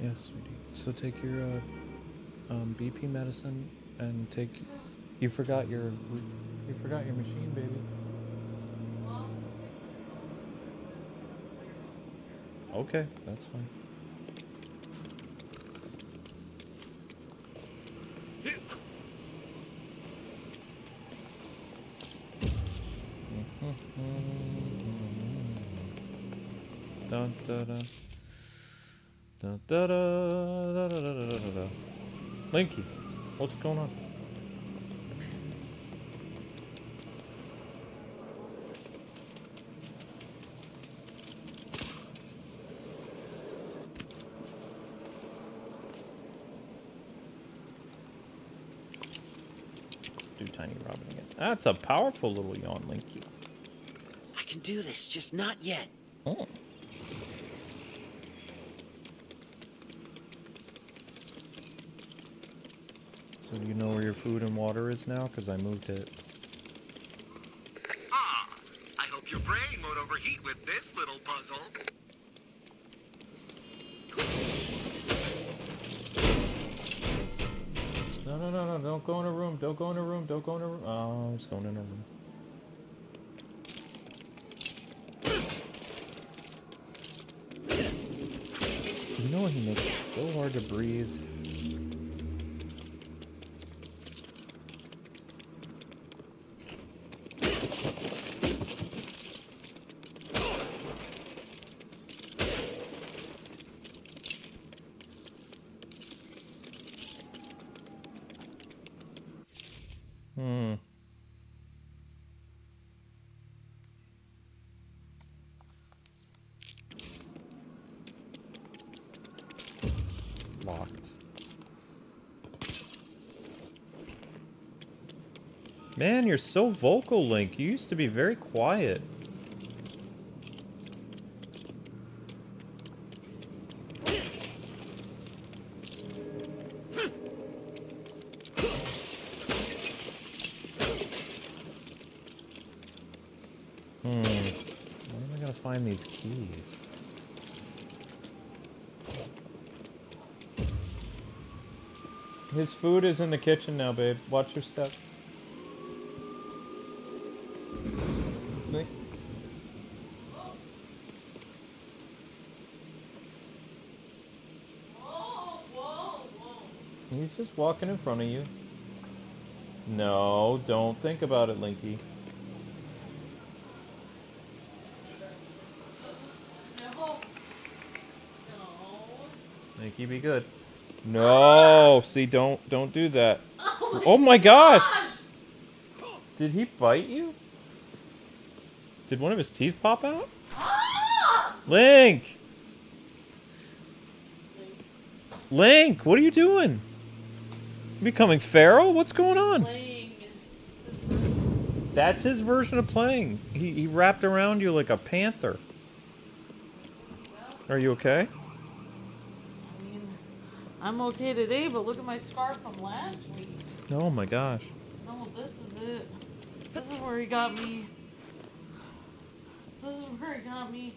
Yes, sweetie. So take your BP medicine and take. You forgot your machine, baby. Okay, that's fine. Dun, da, da. Dun, da, da, da, da, da, da, da, da. Linky, what's going on? Do Tiny Robin again. That's a powerful little yawn, Linky. I can do this, just not yet. Oh. So do you know where your food and water is now? Because I moved it. your brain won't overheat with this little puzzle. No, don't go in a room, don't go in a room, don't go in a room. Oh, I'm just going in a room. You know what, he makes it so hard to breathe. Locked. Man, you're so vocal, Link. You used to be very quiet. Where am I gonna find these keys? His food is in the kitchen now, babe. Watch your step. Nick. He's just walking in front of you. No, don't think about it, Linky. Linky, be good. No, see, don't do that. Oh my gosh! Did he bite you? Did one of his teeth pop out? Link! Link, what are you doing? You becoming feral? What's going on? That's his version of playing. He wrapped around you like a panther. Are you okay? I'm okay today, but look at my scar from last week. Oh my gosh. No, this is it. This is where he got me. This is where he got me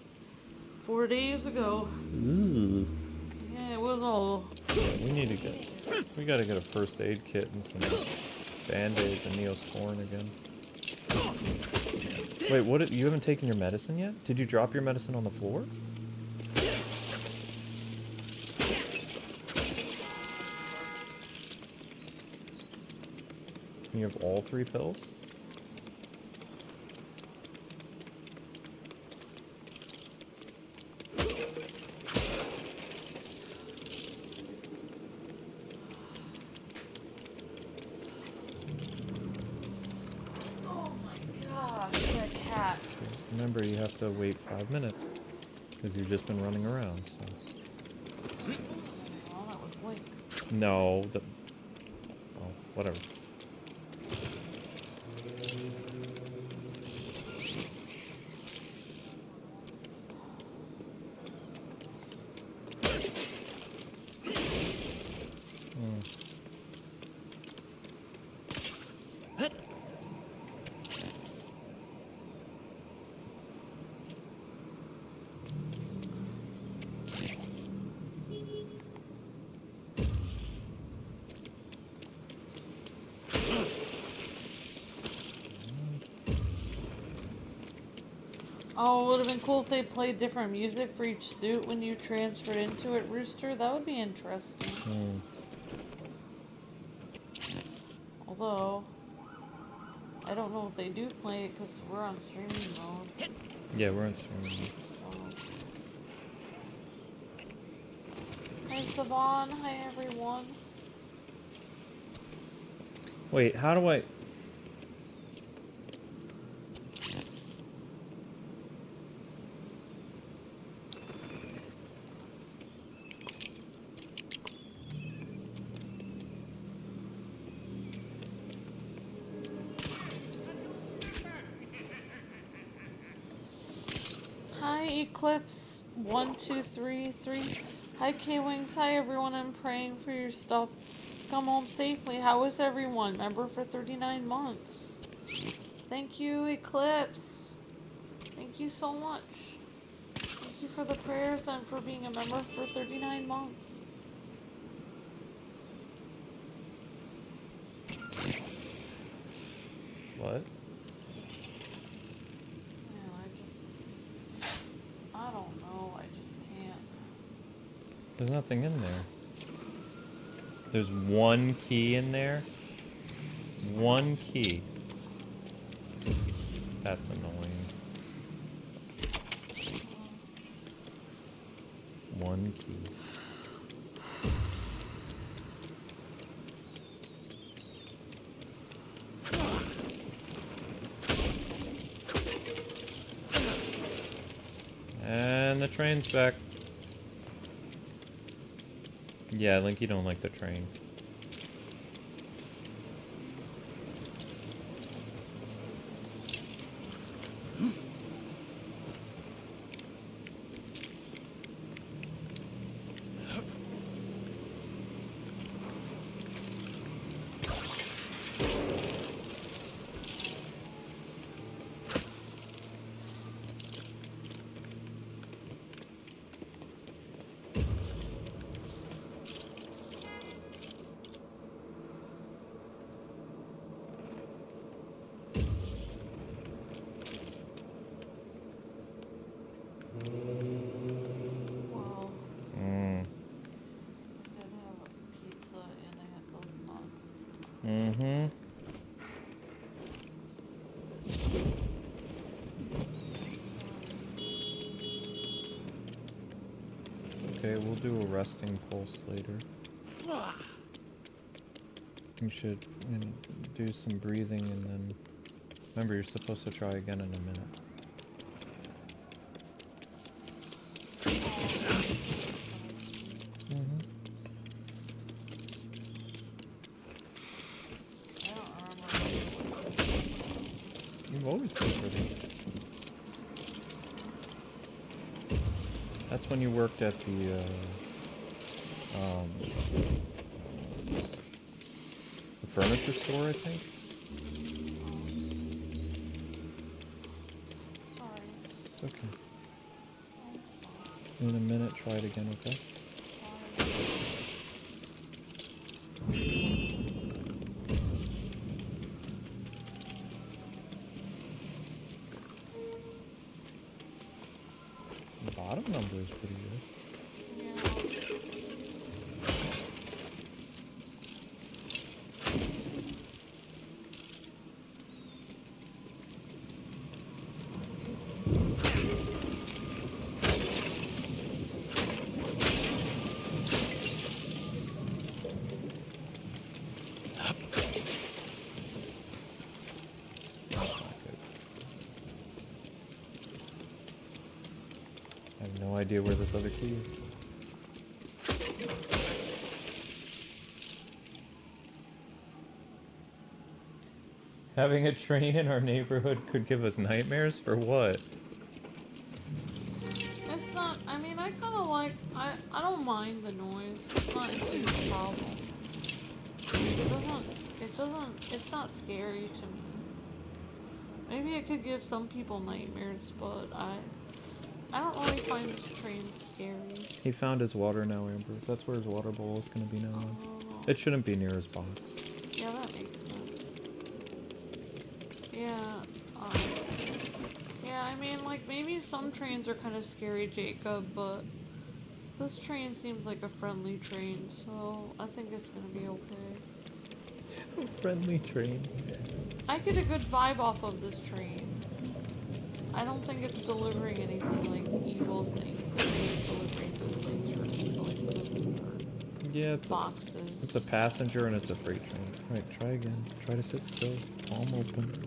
4 days ago. Ooh. Yeah, it was all. We gotta get a first aid kit and some band-aids and Neosporin again. Wait, what? You haven't taken your medicine yet? Did you drop your medicine on the floor? You have all 3 pills? Oh my gosh, that cat. Remember, you have to wait 5 minutes. Because you've just been running around, so... Oh, that was Link. No, oh, whatever. Oh, it would have been cool if they played different music for each suit when you transferred into it, Rooster. That would be interesting. Although, I don't know if they do play it because we're on streaming mode. Yeah, we're on streaming mode. So. Hi, Savon. Hi, everyone. Wait, how do I... Eclipse 1233. Hi Kwings. Hi everyone. I'm praying for your stuff. Come home safely. How is everyone? Member for 39 months. Thank you, Eclipse. Thank you so much. Thank you for the prayers and for being a member for 39 months. What? Man, I don't know, I just can't. There's nothing in there. There's one key in there. One key. That's annoying. One key. And the train's back. Yeah, Link, you don't like the train. Wow. Mm. Did have a pizza and they had those nuts. Mm-hmm. Okay, we'll do a resting pulse later. You should do some breathing and then... Remember, you're supposed to try again in a minute. Mm-hmm. I don't remember. You've always been pretty. That's when you worked at the furniture store, I think. Sorry. It's okay. Thanks. In a minute, try it again, okay? The bottom number is pretty good. I have no idea where this other key is. Having a train in our neighborhood could give us nightmares? For what? It's not, I mean, I kind of like, I don't mind the noise. It's not a huge problem. It's not scary to me. Maybe it could give some people nightmares, but I don't really find this train scary. He found his water now, Amber. That's where his water bowl is going to be now. Oh. It shouldn't be near his box. Yeah, that makes sense. Yeah, yeah, I mean, like, maybe some trains are kind of scary, Jacob, but this train seems like a friendly train, so I think it's gonna be okay. A friendly train. I get a good vibe off of this train. I don't think it's delivering anything like evil things. I think it's delivering good things for people, like food or Yeah, it's boxes. it's a passenger and it's a freight train. Alright, try again. Try to sit still. Palm open.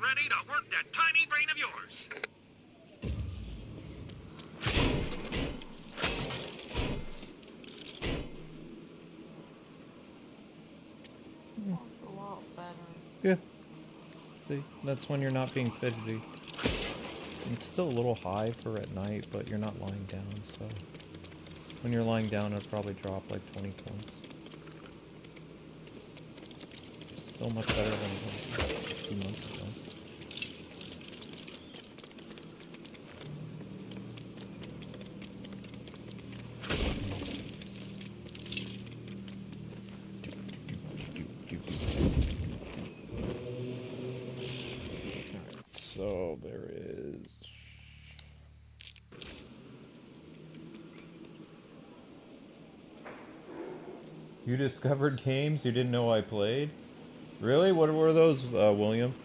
ready to work that tiny brain of yours. That's a lot better. Yeah. See, that's when you're not being fidgety. It's still a little high for at night, but you're not lying down, so... When you're lying down, it'll probably drop like 20 points. So much better than it was like 2 months ago. So there is... You discovered games you didn't know I played? Really? What were those, William?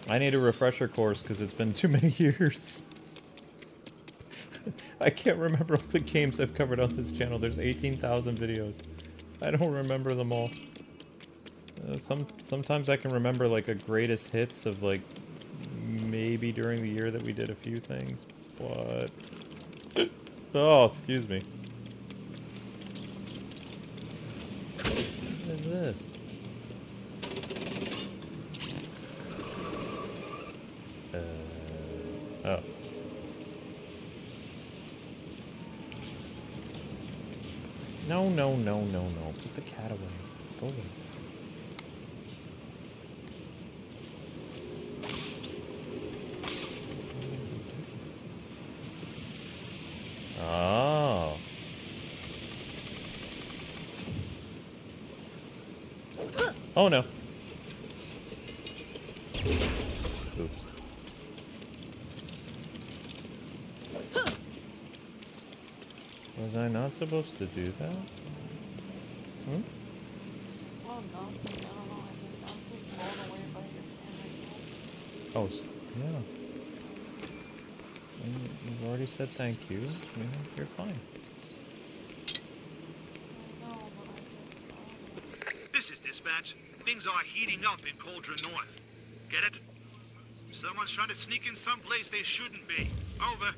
I need a refresher course because it's been too many years. I can't remember all the games I've covered on this channel. There's 18,000 videos. I don't remember them all. Sometimes I can remember like a greatest hits of like maybe during the year that we did a few things, but... Oh, excuse me. What is this? Oh. No, no, no, no, no. Put the cat away. Go away. Oh. Oh no. Oops. Was I not supposed to do that? Hmm? Oh, nothing. I don't know. I'm just blown away by your family. Oh, yeah. You've already said thank you. Yeah, you're fine. This is dispatch. Things are heating up in Cauldron North. Get it? Someone's trying to sneak in someplace they shouldn't be. Over.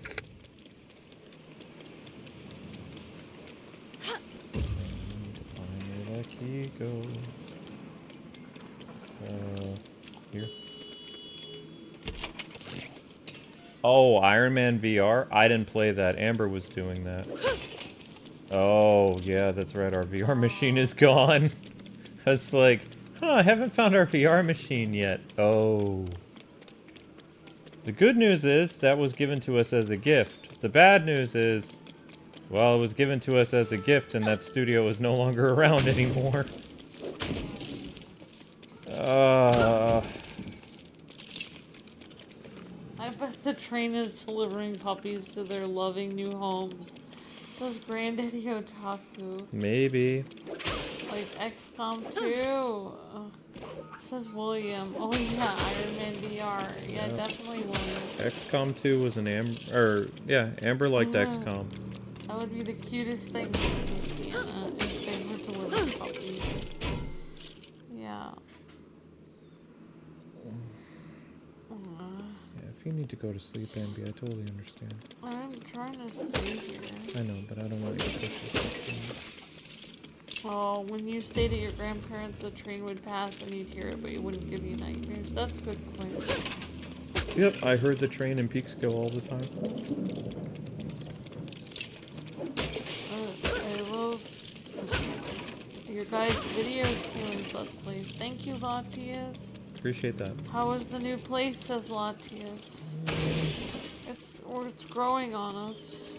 Find where the key goes. Here. Oh, Iron Man VR? I didn't play that. Amber was doing that. Oh, yeah, that's right. Our VR machine is gone. I was like, huh, I haven't found our VR machine yet. Oh. The good news is that was given to us as a gift. The bad news is, well, it was given to us as a gift and that studio is no longer around anymore. I bet the train is delivering puppies to their loving new homes. Says Granddaddy Otaku. Maybe. Like XCOM 2. Says William. Oh yeah, Iron Man VR. Yeah, definitely William. XCOM 2 was an Amber, yeah, Amber liked XCOM. That would be the cutest thing, Christiana, if they were delivering puppies. Yeah. If you need to go to sleep, Ambi, I totally understand. I'm trying to stay here. I know, but I don't want you to push yourself. Oh, when you stayed at your grandparents, the train would pass and you'd hear it, but it wouldn't give you nightmares. That's a good point. Yep, I heard the train in Peekskill all the time. I love your guys' videos, Keaton's Let's Plays. Thank you, Latias. Appreciate that. How is the new place, says Latias. It's growing on us.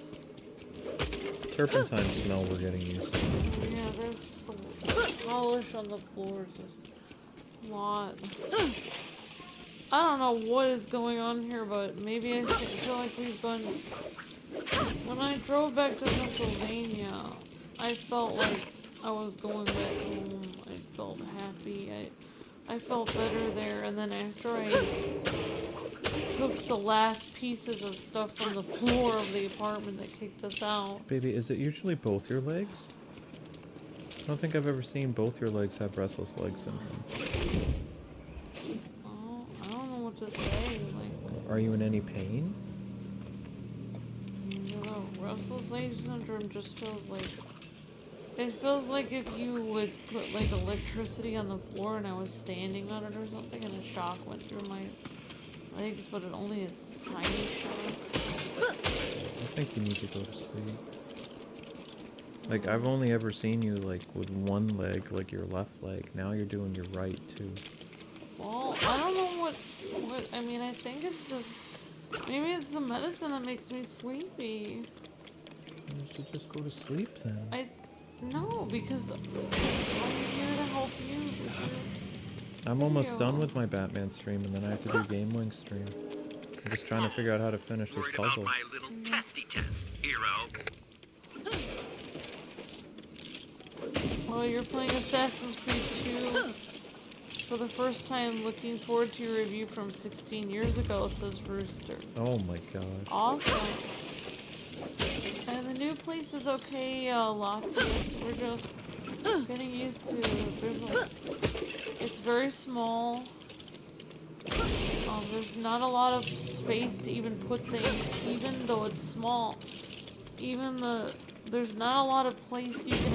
Turpentine smell we're getting used to. Yeah, there's the polish on the floors. There's a lot. I don't know what is going on here, but maybe I feel like we've gone... When I drove back to Pennsylvania, I felt like I was going back home. I felt happy. I felt better there, and then after I took the last pieces of stuff from the floor of the apartment that kicked us out. Baby, is it usually both your legs? I don't think I've ever seen both your legs have restless leg syndrome. Oh. to say. Like, Are you in any pain? you know, restless leg syndrome just feels like. It feels like if you would put like electricity on the floor and I was standing on it or something, and a shock went through my legs, but it only is tiny shock. I think you need to go to sleep. Like, I've only ever seen you, like, with one leg, like your left leg. Now you're doing your right, too. Well, I don't know what, I mean, I think it's just, maybe it's the medicine that makes me sleepy. You should just go to sleep, then. No, because I'm here to help you with I'm almost done with my Batman stream, and then I have to do Game Link stream. I'm just trying to figure out how to finish this Worried puzzle. about my little testy test, hero. Well, you're playing Assassin's Creed 2 for the first time. Looking forward to your review from 16 years ago, says Rooster. Oh my god. Awesome. And the new place is okay, Latias. We're just getting used to it. It's very small. There's not a lot of space to even put things, even though it's small. There's not a lot of place you can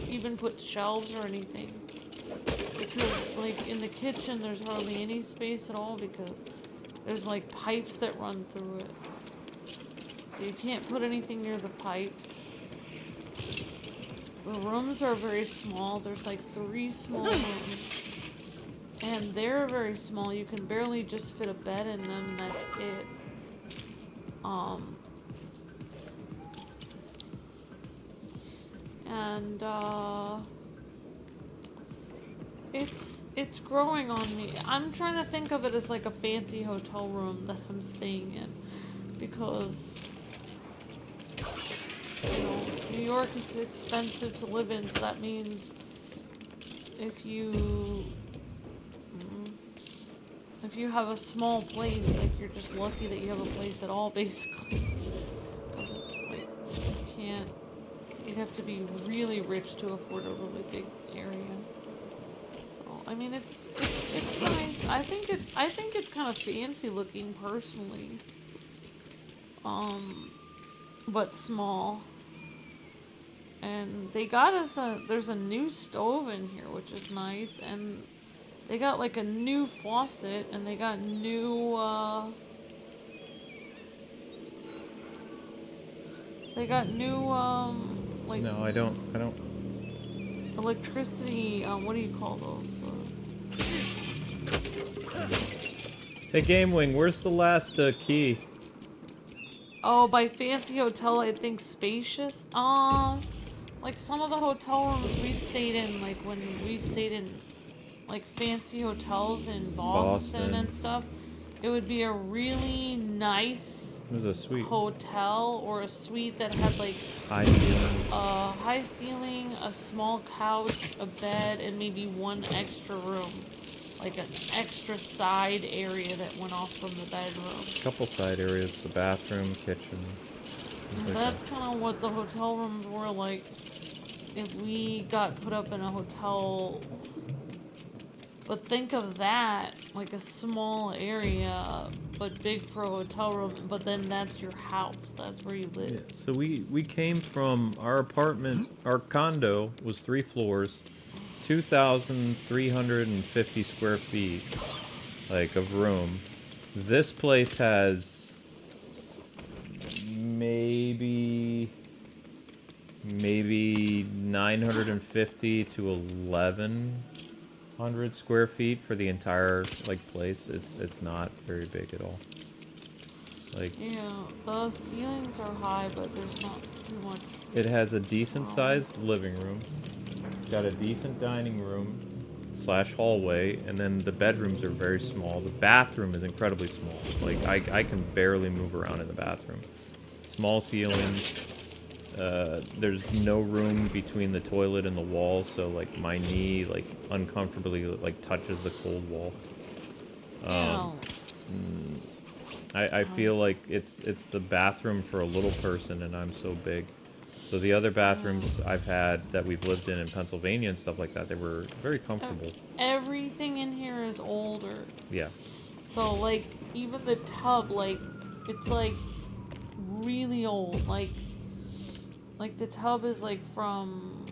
even put shelves or anything. Because, like, in the kitchen, there's hardly any space at all because there's, like, pipes that run through it. So you can't put anything near the pipes. The rooms are very small. There's, like, 3 small rooms. And they're very small. You can barely just fit a bed in them, and that's it. And, it's growing on me. I'm trying to think of it as like a fancy hotel room that I'm staying in. Because, you know, New York is expensive to live in, so that means if you have a small place, like, you're just lucky that you have a place at all, basically. Because it's like, you'd have to be really rich to afford a really big area. So, I mean, it's nice. I think it's kind of fancy looking, personally. But small. And they got us there's a new stove in here, which is nice, and they got like a new faucet, and they got new, like... No, I don't. Electricity, what do you call those? Hey, GameWing, where's the last key? Oh, by fancy hotel, I think spacious. Like some of the hotel rooms we stayed in, like when we stayed in like fancy hotels in Boston and stuff, it would be a really nice It was a suite. Hotel or a suite that had like high ceiling. High ceiling, a small couch, a bed, and maybe one extra room. Like an extra side area that went off from the bedroom. A couple side areas, the bathroom, kitchen. Like That's kind of what the hotel rooms were like. If we got put up in a hotel, but think of that, like a small area, but big for a hotel room, but then that's your house, that's where you live. Yeah, so we came from our apartment, our condo was 3 floors, 2,350 square feet, like, of room. This place has maybe 950 to 1,100 square feet for the entire like place. It's not very big at all. Like, yeah, the ceilings are high, but there's not too much. It has a decent sized living room. It's got a decent dining room / hallway, and then the bedrooms are very small. The bathroom is incredibly small. Like, I can barely move around in the bathroom. Small ceilings. There's no room between the toilet and the wall, so like my knee like uncomfortably like touches the cold wall. I feel like it's the bathroom for a little person, and I'm so big. So the other bathrooms I've had that we've lived in Pennsylvania and stuff like that, they were very comfortable. Everything in here is older. Yeah. So, like, even the tub, like, it's, like, really old. Like, the tub is, like, from...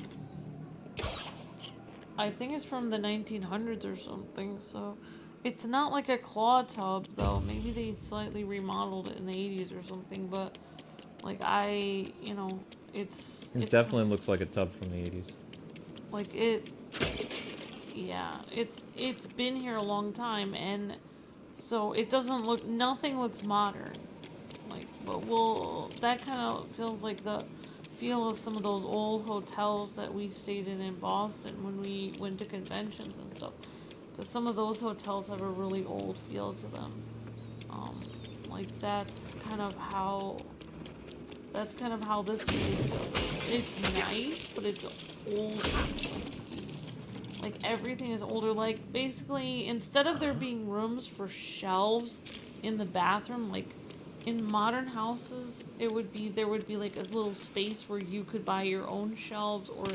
I think it's from the 1900s or something, so... It's not like a claw tub, though. Maybe they slightly remodeled it in the 80s or something, but... Like, you know, it's definitely looks like a tub from the 80s. like, yeah, it's been here a long time, and so it doesn't look, nothing looks modern. Like, but that kind of feels like the feel of some of those old hotels that we stayed in Boston when we went to conventions and stuff. Because some of those hotels have a really old feel to them. Like, that's kind of how this place feels. It's nice, but it's old. Like, everything is older. Like, basically, instead of there being rooms for shelves in the bathroom, like, in modern houses, there would be like a little space where you could buy your own shelves, or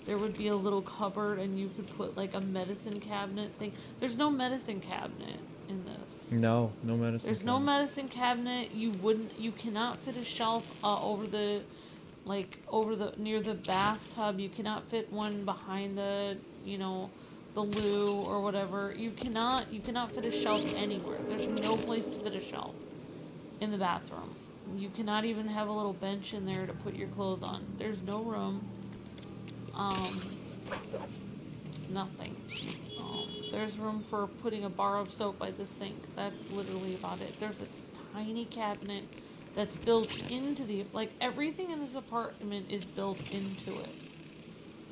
there would be a little cupboard and you could put like a medicine cabinet thing. There's no medicine cabinet in this. No medicine. There's no medicine cabinet. You cannot fit a shelf near the bathtub. You cannot fit one behind the loo or whatever. You cannot fit a shelf anywhere. There's no place to fit a shelf in the bathroom. You cannot even have a little bench in there to put your clothes on. There's no room. Nothing. There's room for putting a bar of soap by the sink. That's literally about it. There's a tiny cabinet that's built into like, everything in this apartment is built into it.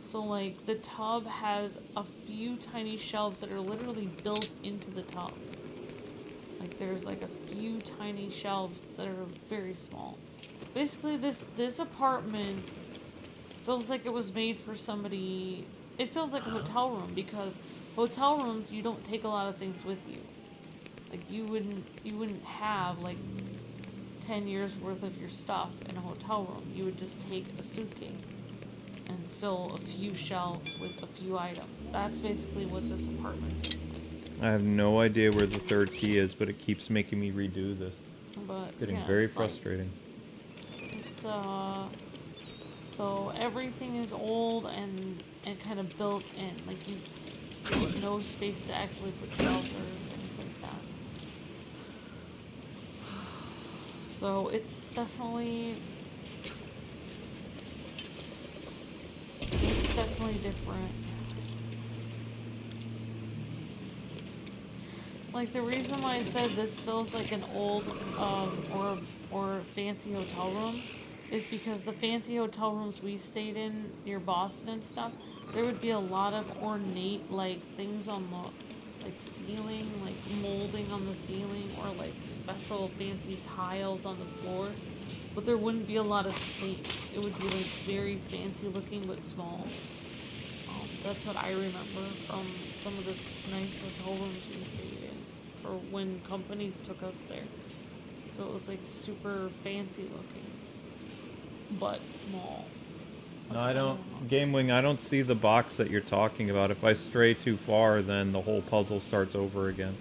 So, like, the tub has a few tiny shelves that are literally built into the tub. Like, there's like a few tiny shelves that are very small. Basically, this apartment feels like it was made for somebody. It feels like a hotel room, because hotel rooms, you don't take a lot of things with you. Like, you wouldn't have like 10 years worth of your stuff in a hotel room. You would just take a suitcase and fill a few shelves with a few items. That's basically what this apartment is. I have no idea where the third key is, but it keeps making me redo this. But it's getting yeah, very it's frustrating. Like, so everything is old and kind of built in. Like, there's no space to actually put shelves or things like that. So it's definitely different. Like, the reason why I said this feels like an old or fancy hotel room is because the fancy hotel rooms we stayed in near Boston and stuff, there would be a lot of ornate, like, things on the, like, ceiling, like molding on the ceiling, or like special fancy tiles on the floor, but there wouldn't be a lot of space. It would be like very fancy looking but small. That's what I remember from some of the nice hotel rooms we stayed in for when companies took us there. So it was like super fancy looking, but small. No, I don't. Game Wing, I don't see the box that you're talking about. If I stray too far, then the whole puzzle starts over again.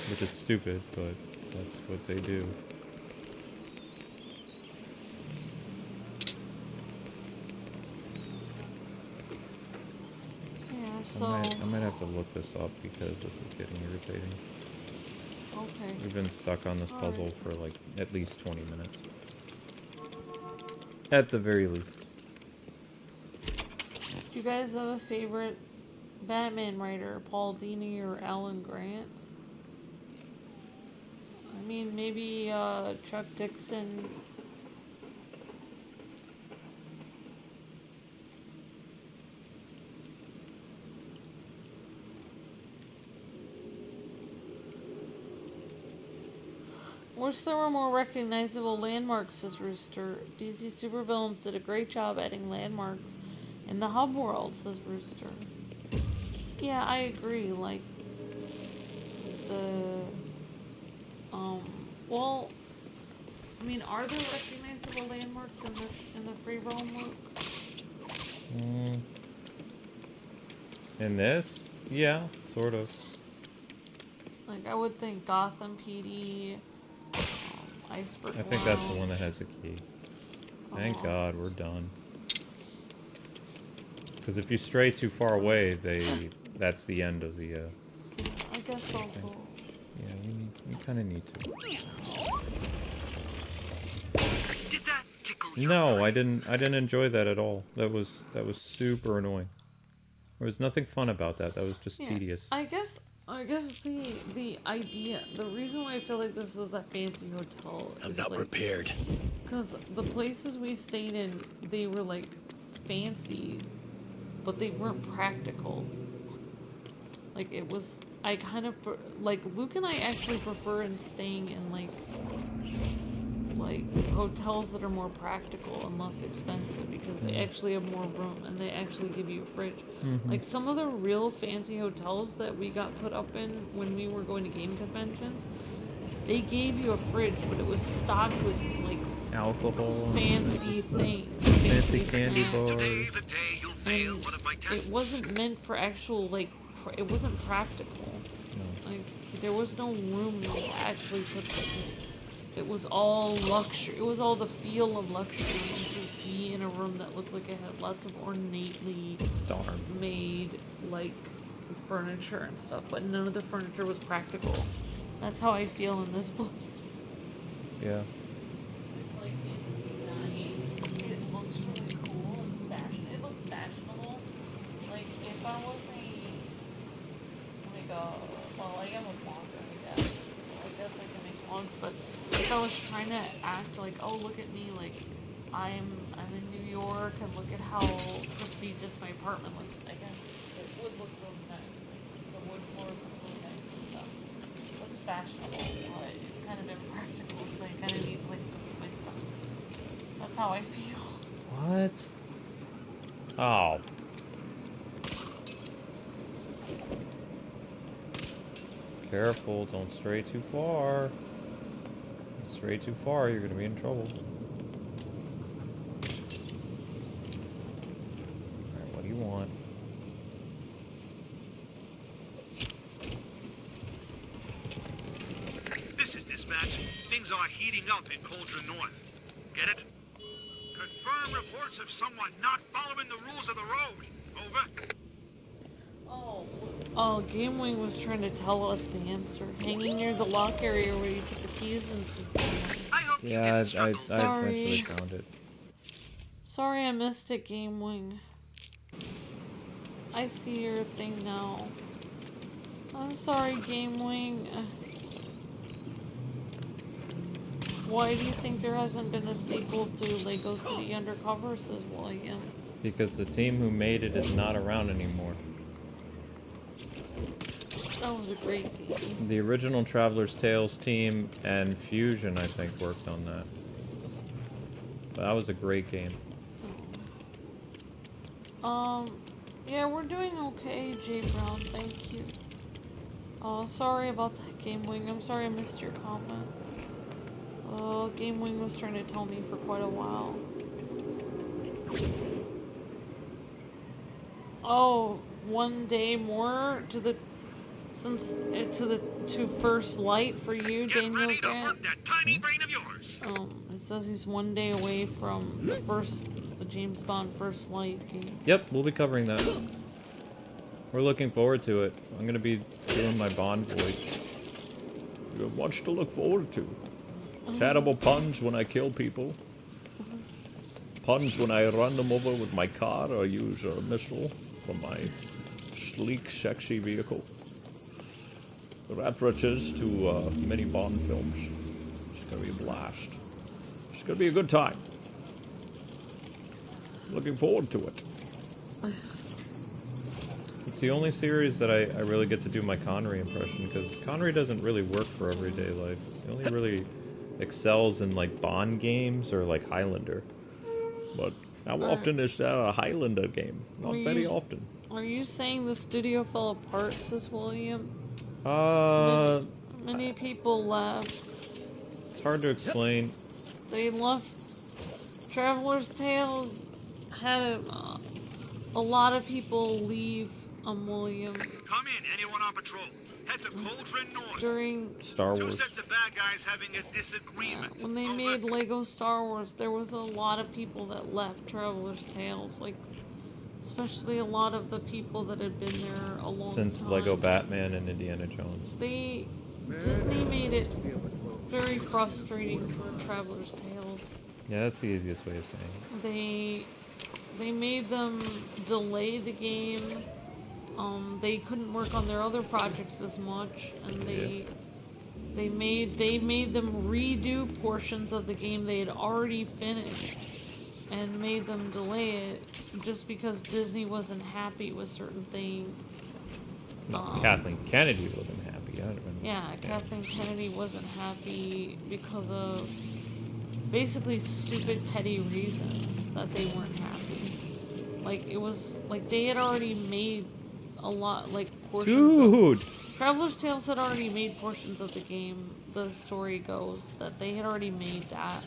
Which is stupid, but that's what they do. Yeah, so... I might have to look this up because this is getting irritating. Okay. We've been stuck on this puzzle for like at least 20 minutes. At the very least. Do you guys have a favorite Batman writer, Paul Dini or Alan Grant? I mean, maybe Chuck Dixon. Wish there were more recognizable landmarks, says Rooster. DC supervillains did a great job adding landmarks in the hub world, says Rooster. Yeah, I agree. Like, well, I mean, are there recognizable landmarks in the free roam loop? In this? Yeah, sort of. Like, I would think Gotham PD, Iceberg I think that's the Lounge. one that has the key. Thank God, we're done. Because if you stray too far away, that's the end of the, Yeah, I guess I'll thing. go. Yeah, you kind of need to. Did that tickle your No, I brain? didn't enjoy that at all. That was super annoying. There was nothing fun about that. That was just Yeah, tedious. I guess the idea, the reason why I feel like this is a fancy hotel I'm is not like, prepared. because the places we stayed in, they were like fancy, but they weren't practical. Like, it was, I kind of like, Luke and I actually prefer in staying in like hotels that are more practical and less expensive, because they actually have more room and they actually give you a fridge. Like, some of the real fancy hotels that we got put up in when we were going to game conventions, they gave you a fridge, but it was stocked with like Alcohol. fancy things, Fancy candy snacks. bars. Today, the day you'll fail And one of my tests. it wasn't meant for actual, like, it wasn't practical. No. Like, there was no room to actually put things. It was all luxury. It was all the feel of luxury, and to be in a room that looked like it had lots of ornately Darn. made, like, furniture and stuff, but none of the furniture was practical. That's how I feel in this place. Yeah. It's like, it's nice. It looks really cool and fashion. It looks fashionable. Like, if I was well, I am a blogger, I guess. So I guess I can make vlogs, but if I was trying to act like, oh, look at me, like, I'm in New York, and look at how prestigious my apartment looks, I guess it would look really nice. Like, the wood floors look really nice and stuff. It looks fashionable, but it's kind of impractical, because I kind of need a place to put my stuff. That's how I feel. What? Oh. Careful, don't stray too far. If you stray too far, you're gonna be in trouble. Alright, what do you want? This is dispatch. Things are heating up in Cauldron North. Get it? Confirm reports of someone not following the rules of the road. Over. Oh, Game Wing was trying to tell us the answer. Hanging near the lock area where you put the keys in, says Game Wing. I hope you Yeah, didn't I struggle. Sorry. eventually found it. Sorry I missed it, Game Wing. I see your thing now. I'm sorry, Game Wing. Why do you think there hasn't been a sequel to Lego City Undercover, says William? Because the team who made it is not around anymore. That was a great game. The original Traveler's Tales team and Fusion, I think, worked on that. But that was a great game. Yeah, we're doing okay, Jay Brown, thank you. Sorry about that, Game Wing. I'm sorry I missed your comment. Game Wing was trying to tell me for quite a while. Oh, one day more to first light for you, Get Daniel ready to Grant. work that tiny brain of yours. It says he's one day away from the James Bond First Light game. Yep, we'll be covering that. We're looking forward to it. I'm gonna be doing my Bond voice. You have much to look forward to. Terrible puns when I kill people. Puns when I run them over with my car or use a missile from my sleek, sexy vehicle. References to many Bond films. It's gonna be a blast. It's gonna be a good time. Looking forward to it. It's the only series that I really get to do my Connery impression, because Connery doesn't really work for everyday life. He only really excels in like Bond games or like Highlander. But how often is that a Highlander game? Not very often. Are you saying the studio fell apart, says William? Many people left. It's hard to explain. They left. Traveler's Tales had a lot of people leave. William. Come in, anyone on patrol. Head to Cauldron North. during Star Two Wars. sets of bad guys having a disagreement. when they Over. made Lego Star Wars, there was a lot of people that left Traveler's Tales, like especially a lot of the people that had been there a long Since time. Lego Batman and Indiana Jones. Disney made it very frustrating for Traveler's Tales. Yeah, that's the easiest way of saying it. They made them delay the game. They couldn't work on their other projects as much, and they made them redo portions of the game they had already finished, and made them delay it just because Disney wasn't happy with certain things. No, Kathleen Kennedy wasn't happy. I don't remember. Yeah, Kathleen Kennedy wasn't happy because of basically stupid, petty reasons that they weren't happy. Like, it was, like, they had already made a lot, like, portions Dude! Traveler's Tales had already made portions of the game, the story goes, that they had already made that.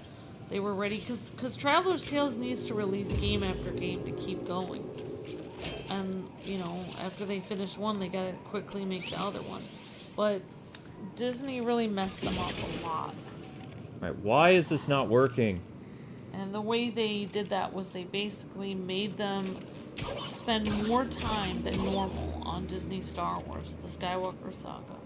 They were ready, because Traveler's Tales needs to release game after game to keep going. And, you know, after they finish one, they gotta quickly make the other one. But Disney really messed them up a lot. Right, why is this not working? And the way they did that was they basically made them spend more time than normal on Disney Star Wars, the Skywalker Saga.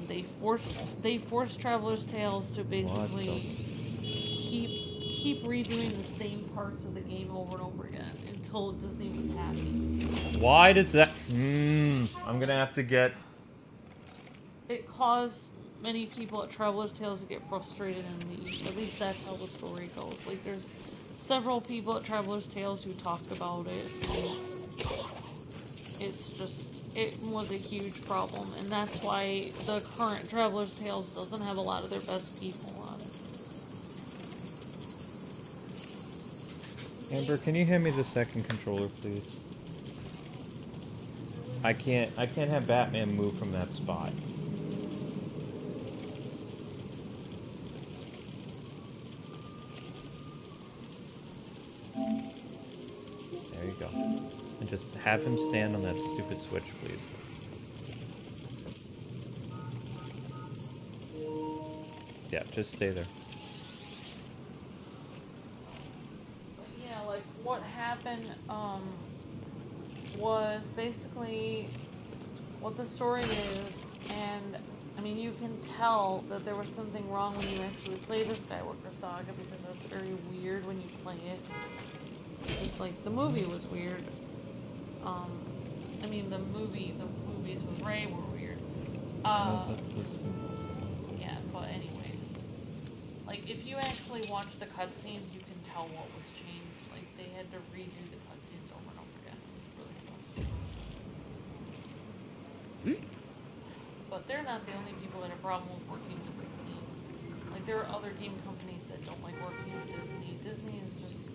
They forced Traveler's Tales to basically keep redoing the same parts of the game over and over again until Disney was happy. Why does that... I'm gonna have to get... It caused many people at Traveler's Tales to get frustrated and leave. At least that's how the story goes. Like, there's several people at Traveler's Tales who talked about it. It's just, it was a huge problem, and that's why the current Traveler's Tales doesn't have a lot of their best people on it. Amber, can you hand me the second controller, please? I can't have Batman move from that spot. There you go. And just have him stand on that stupid switch, please. Yeah, just stay there. Yeah, like what happened was basically what the story is, and I mean you can tell that there was something wrong when you actually play the Skywalker Saga, because that's very weird when you play it. Just like the movie was weird. I mean the movies with Rey were weird. Yeah, but anyways, like if you actually watch the cutscenes, you can tell what was changed. Like they had to redo the cutscenes over and over again. It was really frustrating. But they're not the only people that have problem with working with Disney. Like there are other game companies that don't like working with Disney. Disney is just,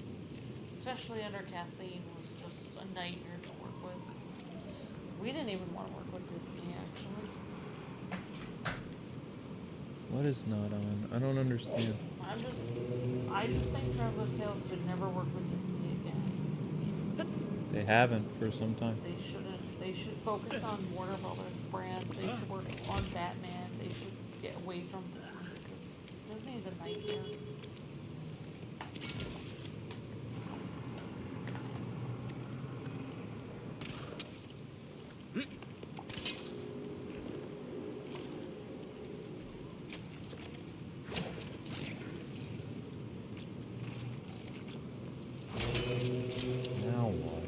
especially under Kathleen, was just a nightmare to work with. We didn't even want to work with Disney, actually. What is not on? I don't understand. I just think Traveler's Tales should never work with Disney again. They haven't for some time. They shouldn't. They should focus on Warner Brothers brands. They should work on Batman. They should get away from Disney, because Disney is a nightmare. Now what?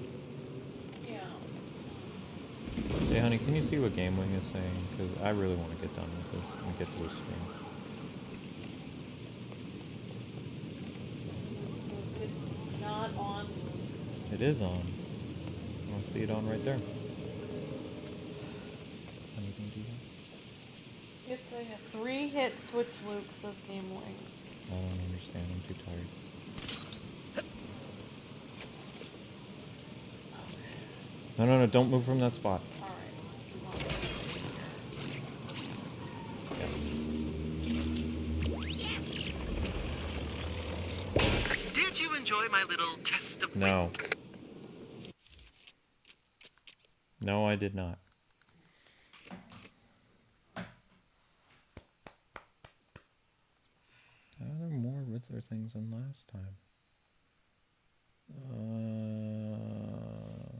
Yeah. Hey honey, can you see what Game Wing is saying? Because I really want to get done with this and get to this stream. It's not on. It is on. I see it on right there. Anything do that? It's a 3-hit switch loop, says Game Wing. I don't understand. I'm too tired. No, don't move from that spot. Alright. Did you enjoy my little test of No. No, I did not. Riddler things than last time.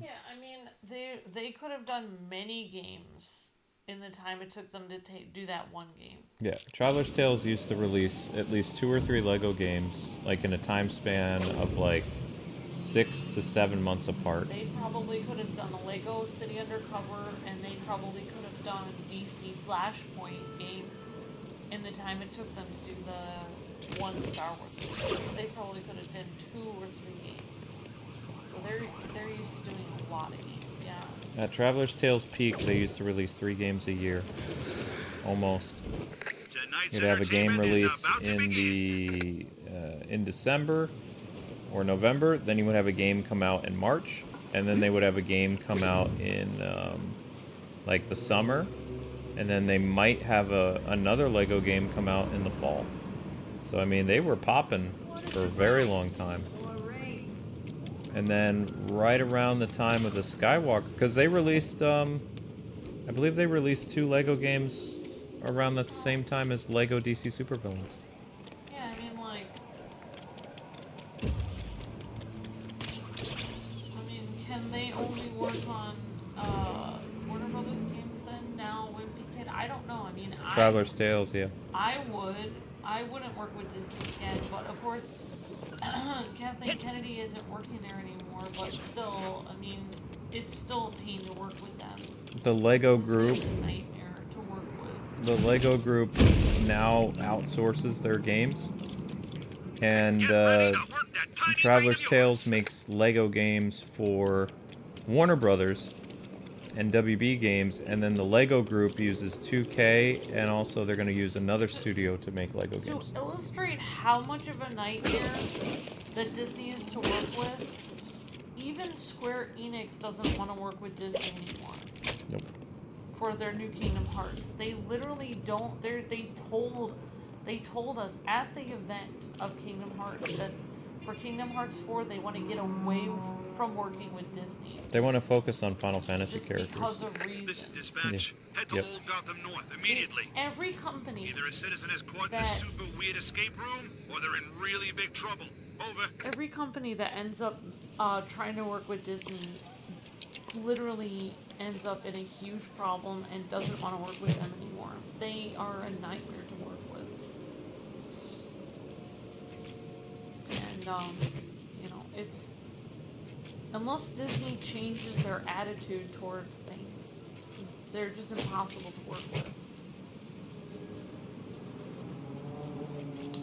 Yeah, I mean, they could have done many games in the time it took them to do that one game. Yeah, Traveler's Tales used to release at least 2 or 3 Lego games, like in a time span of like 6 to 7 months apart. They probably could have done a Lego City Undercover, and they probably could have done a DC Flashpoint game in the time it took them to do the one Star Wars game. They probably could have done 2 or 3 games. So they're used to doing a lot of games. Yeah. At Traveler's Tales peak, they used to release 3 games a year, almost. You'd have a game release in December or November, then you would have a game come out in March, and then they would have a game come out in like the summer, and then they might have another Lego game come out in the fall. So I mean, they were popping for a very long time. And then right around the time of the Skywalker, because they released, I believe they released 2 Lego games around the same time as Lego DC Supervillains. Yeah, I mean, like, can they only work on Warner Brothers games then now, Wimpy Kid? I don't know. I mean, Traveler's Tales, yeah. I wouldn't work with Disney again, but of course, Kathleen Kennedy isn't working there anymore, but still, I mean, it's still a pain to work with them. The Lego group. It's a nightmare to work with. The Lego group now outsources their games, and Traveler's Tales makes Lego games for Warner Brothers and WB Games, and then the Lego group uses 2K, and also they're going to use another studio to make Lego games. To illustrate how much of a nightmare that Disney is to work with, even Square Enix doesn't want to work with Disney anymore. Nope. For their new Kingdom Hearts. They literally don't. They told us at the event of Kingdom Hearts that for Kingdom Hearts 4 they want to get away from working with Disney. They want to focus on Final Fantasy just characters. Because of reasons. Listen, dispatch. Head to Old Gotham North immediately. Every company Either a citizen is caught in a super weird escape room, or they're in really big trouble. Over. Every company that ends up trying to work with Disney literally ends up in a huge problem and doesn't want to work with them anymore. They are a nightmare to work with. And, you know, it's... Unless Disney changes their attitude towards things, they're just impossible to work with.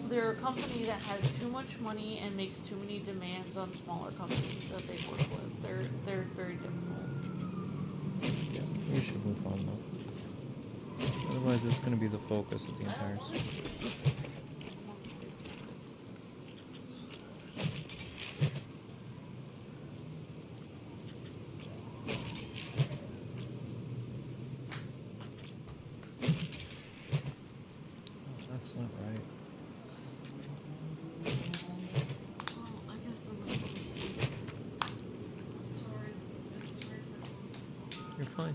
They're a company that has too much money and makes too many demands on smaller companies that they work with. They're very difficult. Yeah, we should move on though. Otherwise, it's going to be the focus of the entire series. That's not right. I guess I'm supposed to. Sorry. You're fine.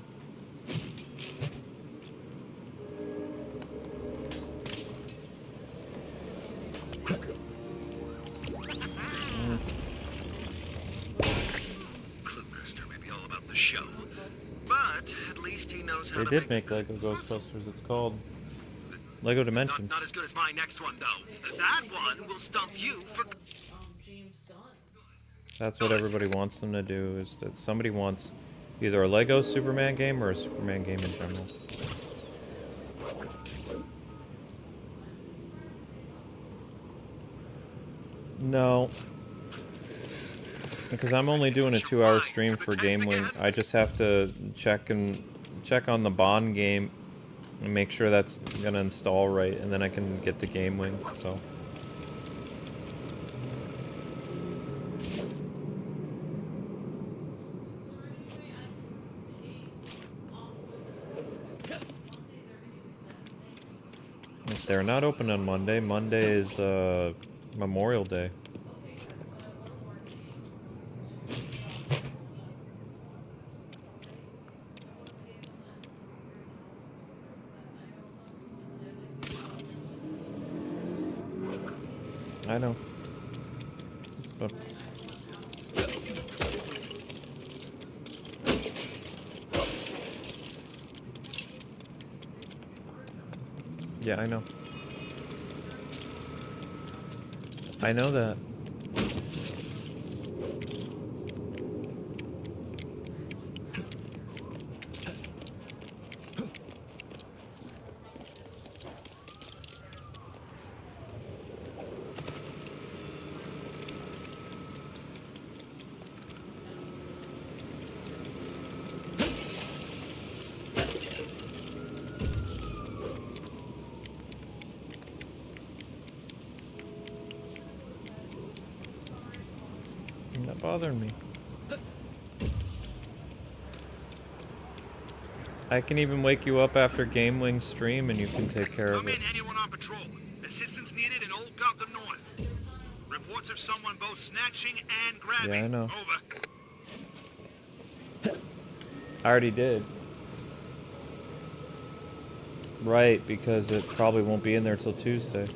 Cluemaster may be all about the show, but at least he knows how They to did make make Lego Ghostbusters. It's called Lego Dimensions. Not as good as my next one, though. That one will stump you for... James Gunn. That's what everybody wants them to do, is that somebody wants either a Lego Superman game or a Superman game in general. No. Because I'm only doing a 2-hour stream for GameWing. I just have to check on the Bond game and make sure that's gonna install right, and then I can get to GameWing, so. If they're not open on Monday, Monday is Memorial Day. I I know. But yeah, I know. I know that. You're not bothering me. I can even wake you up after Game Wing stream and you can take care of Come it. in, anyone on patrol. Assistance needed in Old Gotham North. Reports of someone both snatching and grabbing. Yeah, I know. Over. I already did. Right, because it probably won't be in there till Tuesday.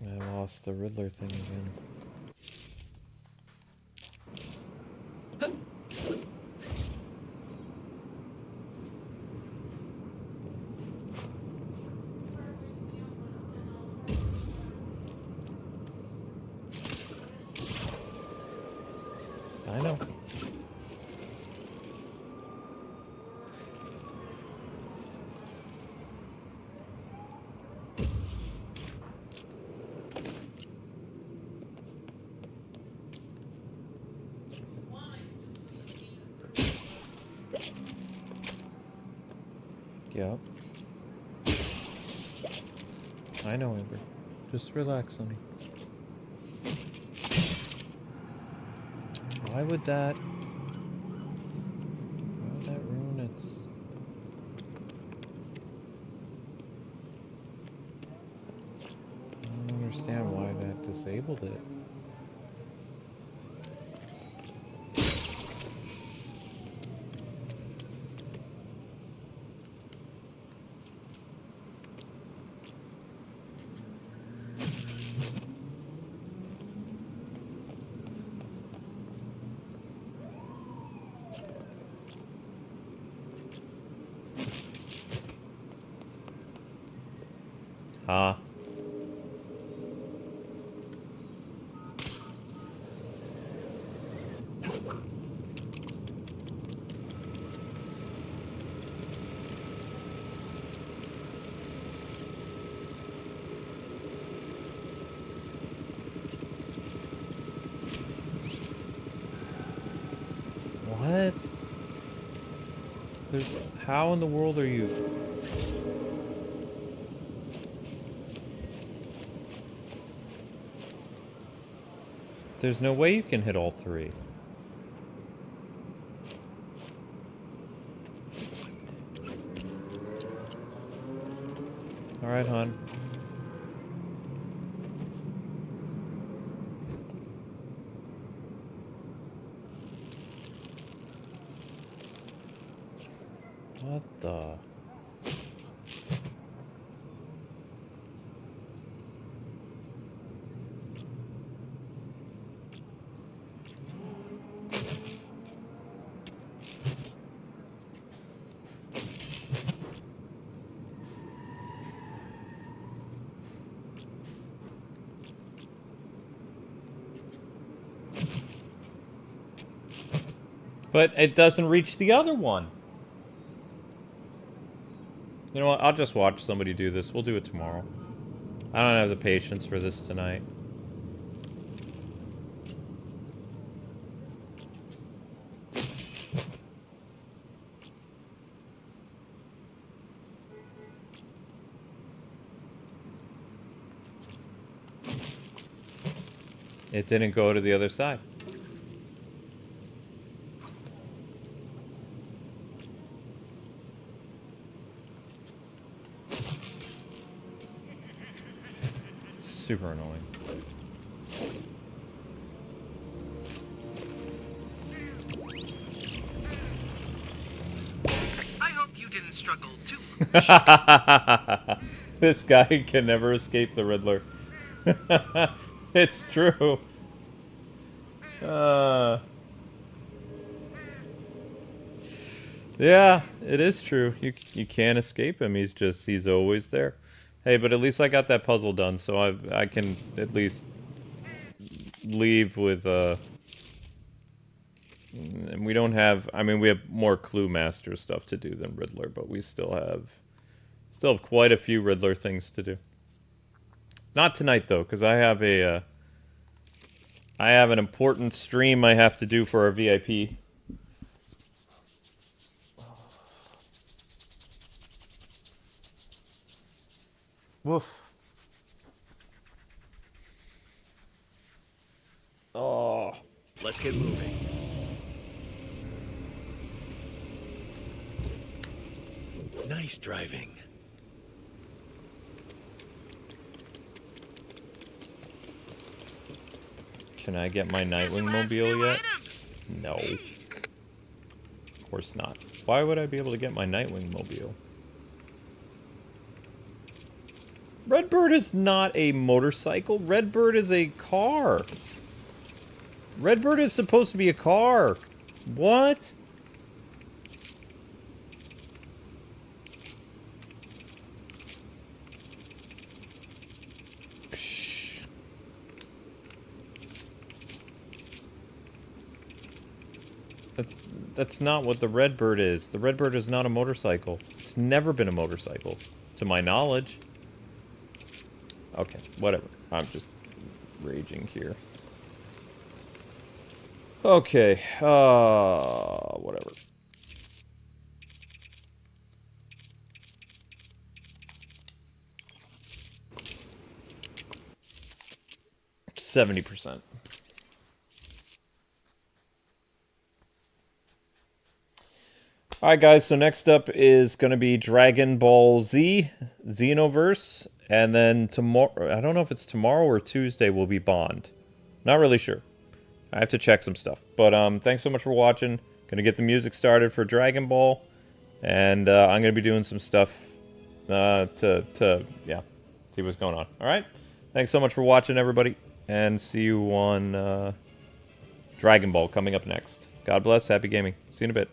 I lost the Riddler thing again. I know. Yep. I know, Amber. Just relax, honey. Why would that ruin its... I don't understand why that disabled it. Huh? What? There's... How in the world are you? There's no way you can hit all three. Alright, hon. What the... But it doesn't reach the other one. You know what? I'll just watch somebody do this. We'll do it tomorrow. I don't have the patience for this tonight. It didn't go to the other side. super annoying. I hope you didn't struggle too. This guy can never escape the Riddler. It's true. Yeah, it is true. You can't escape him. He's always there. Hey, but at least I got that puzzle done, so I can at least leave with and we don't have, I mean, we have more Clue Master stuff to do than Riddler, but we still have quite a few Riddler things to do. Not tonight though, because I have an important stream I have to do for our VIP. Woof. Oh. Let's get moving. Nice driving. Can I get my Nightwing mobile yet? No. Of course not. Why would I be able to get my Nightwing mobile? Redbird is not a motorcycle. Redbird is a car. Redbird is supposed to be a car. What? Psh. That's not what the Redbird is. The Redbird is not a motorcycle. It's never been a motorcycle, to my knowledge. Okay, whatever. I'm just raging here. Okay, whatever. %. Alright guys, so next up is going to be Dragon Ball Z, Xenoverse, and then tomorrow, I don't know if it's tomorrow or Tuesday, will be Bond. Not really sure. I have to check some stuff. But thanks so much for watching. Gonna get the music started for Dragon Ball, and I'm gonna be doing some stuff to see what's going on. Alright? Thanks so much for watching, everybody, and see you on Dragon Ball coming up next. God bless, happy gaming. See you in a bit.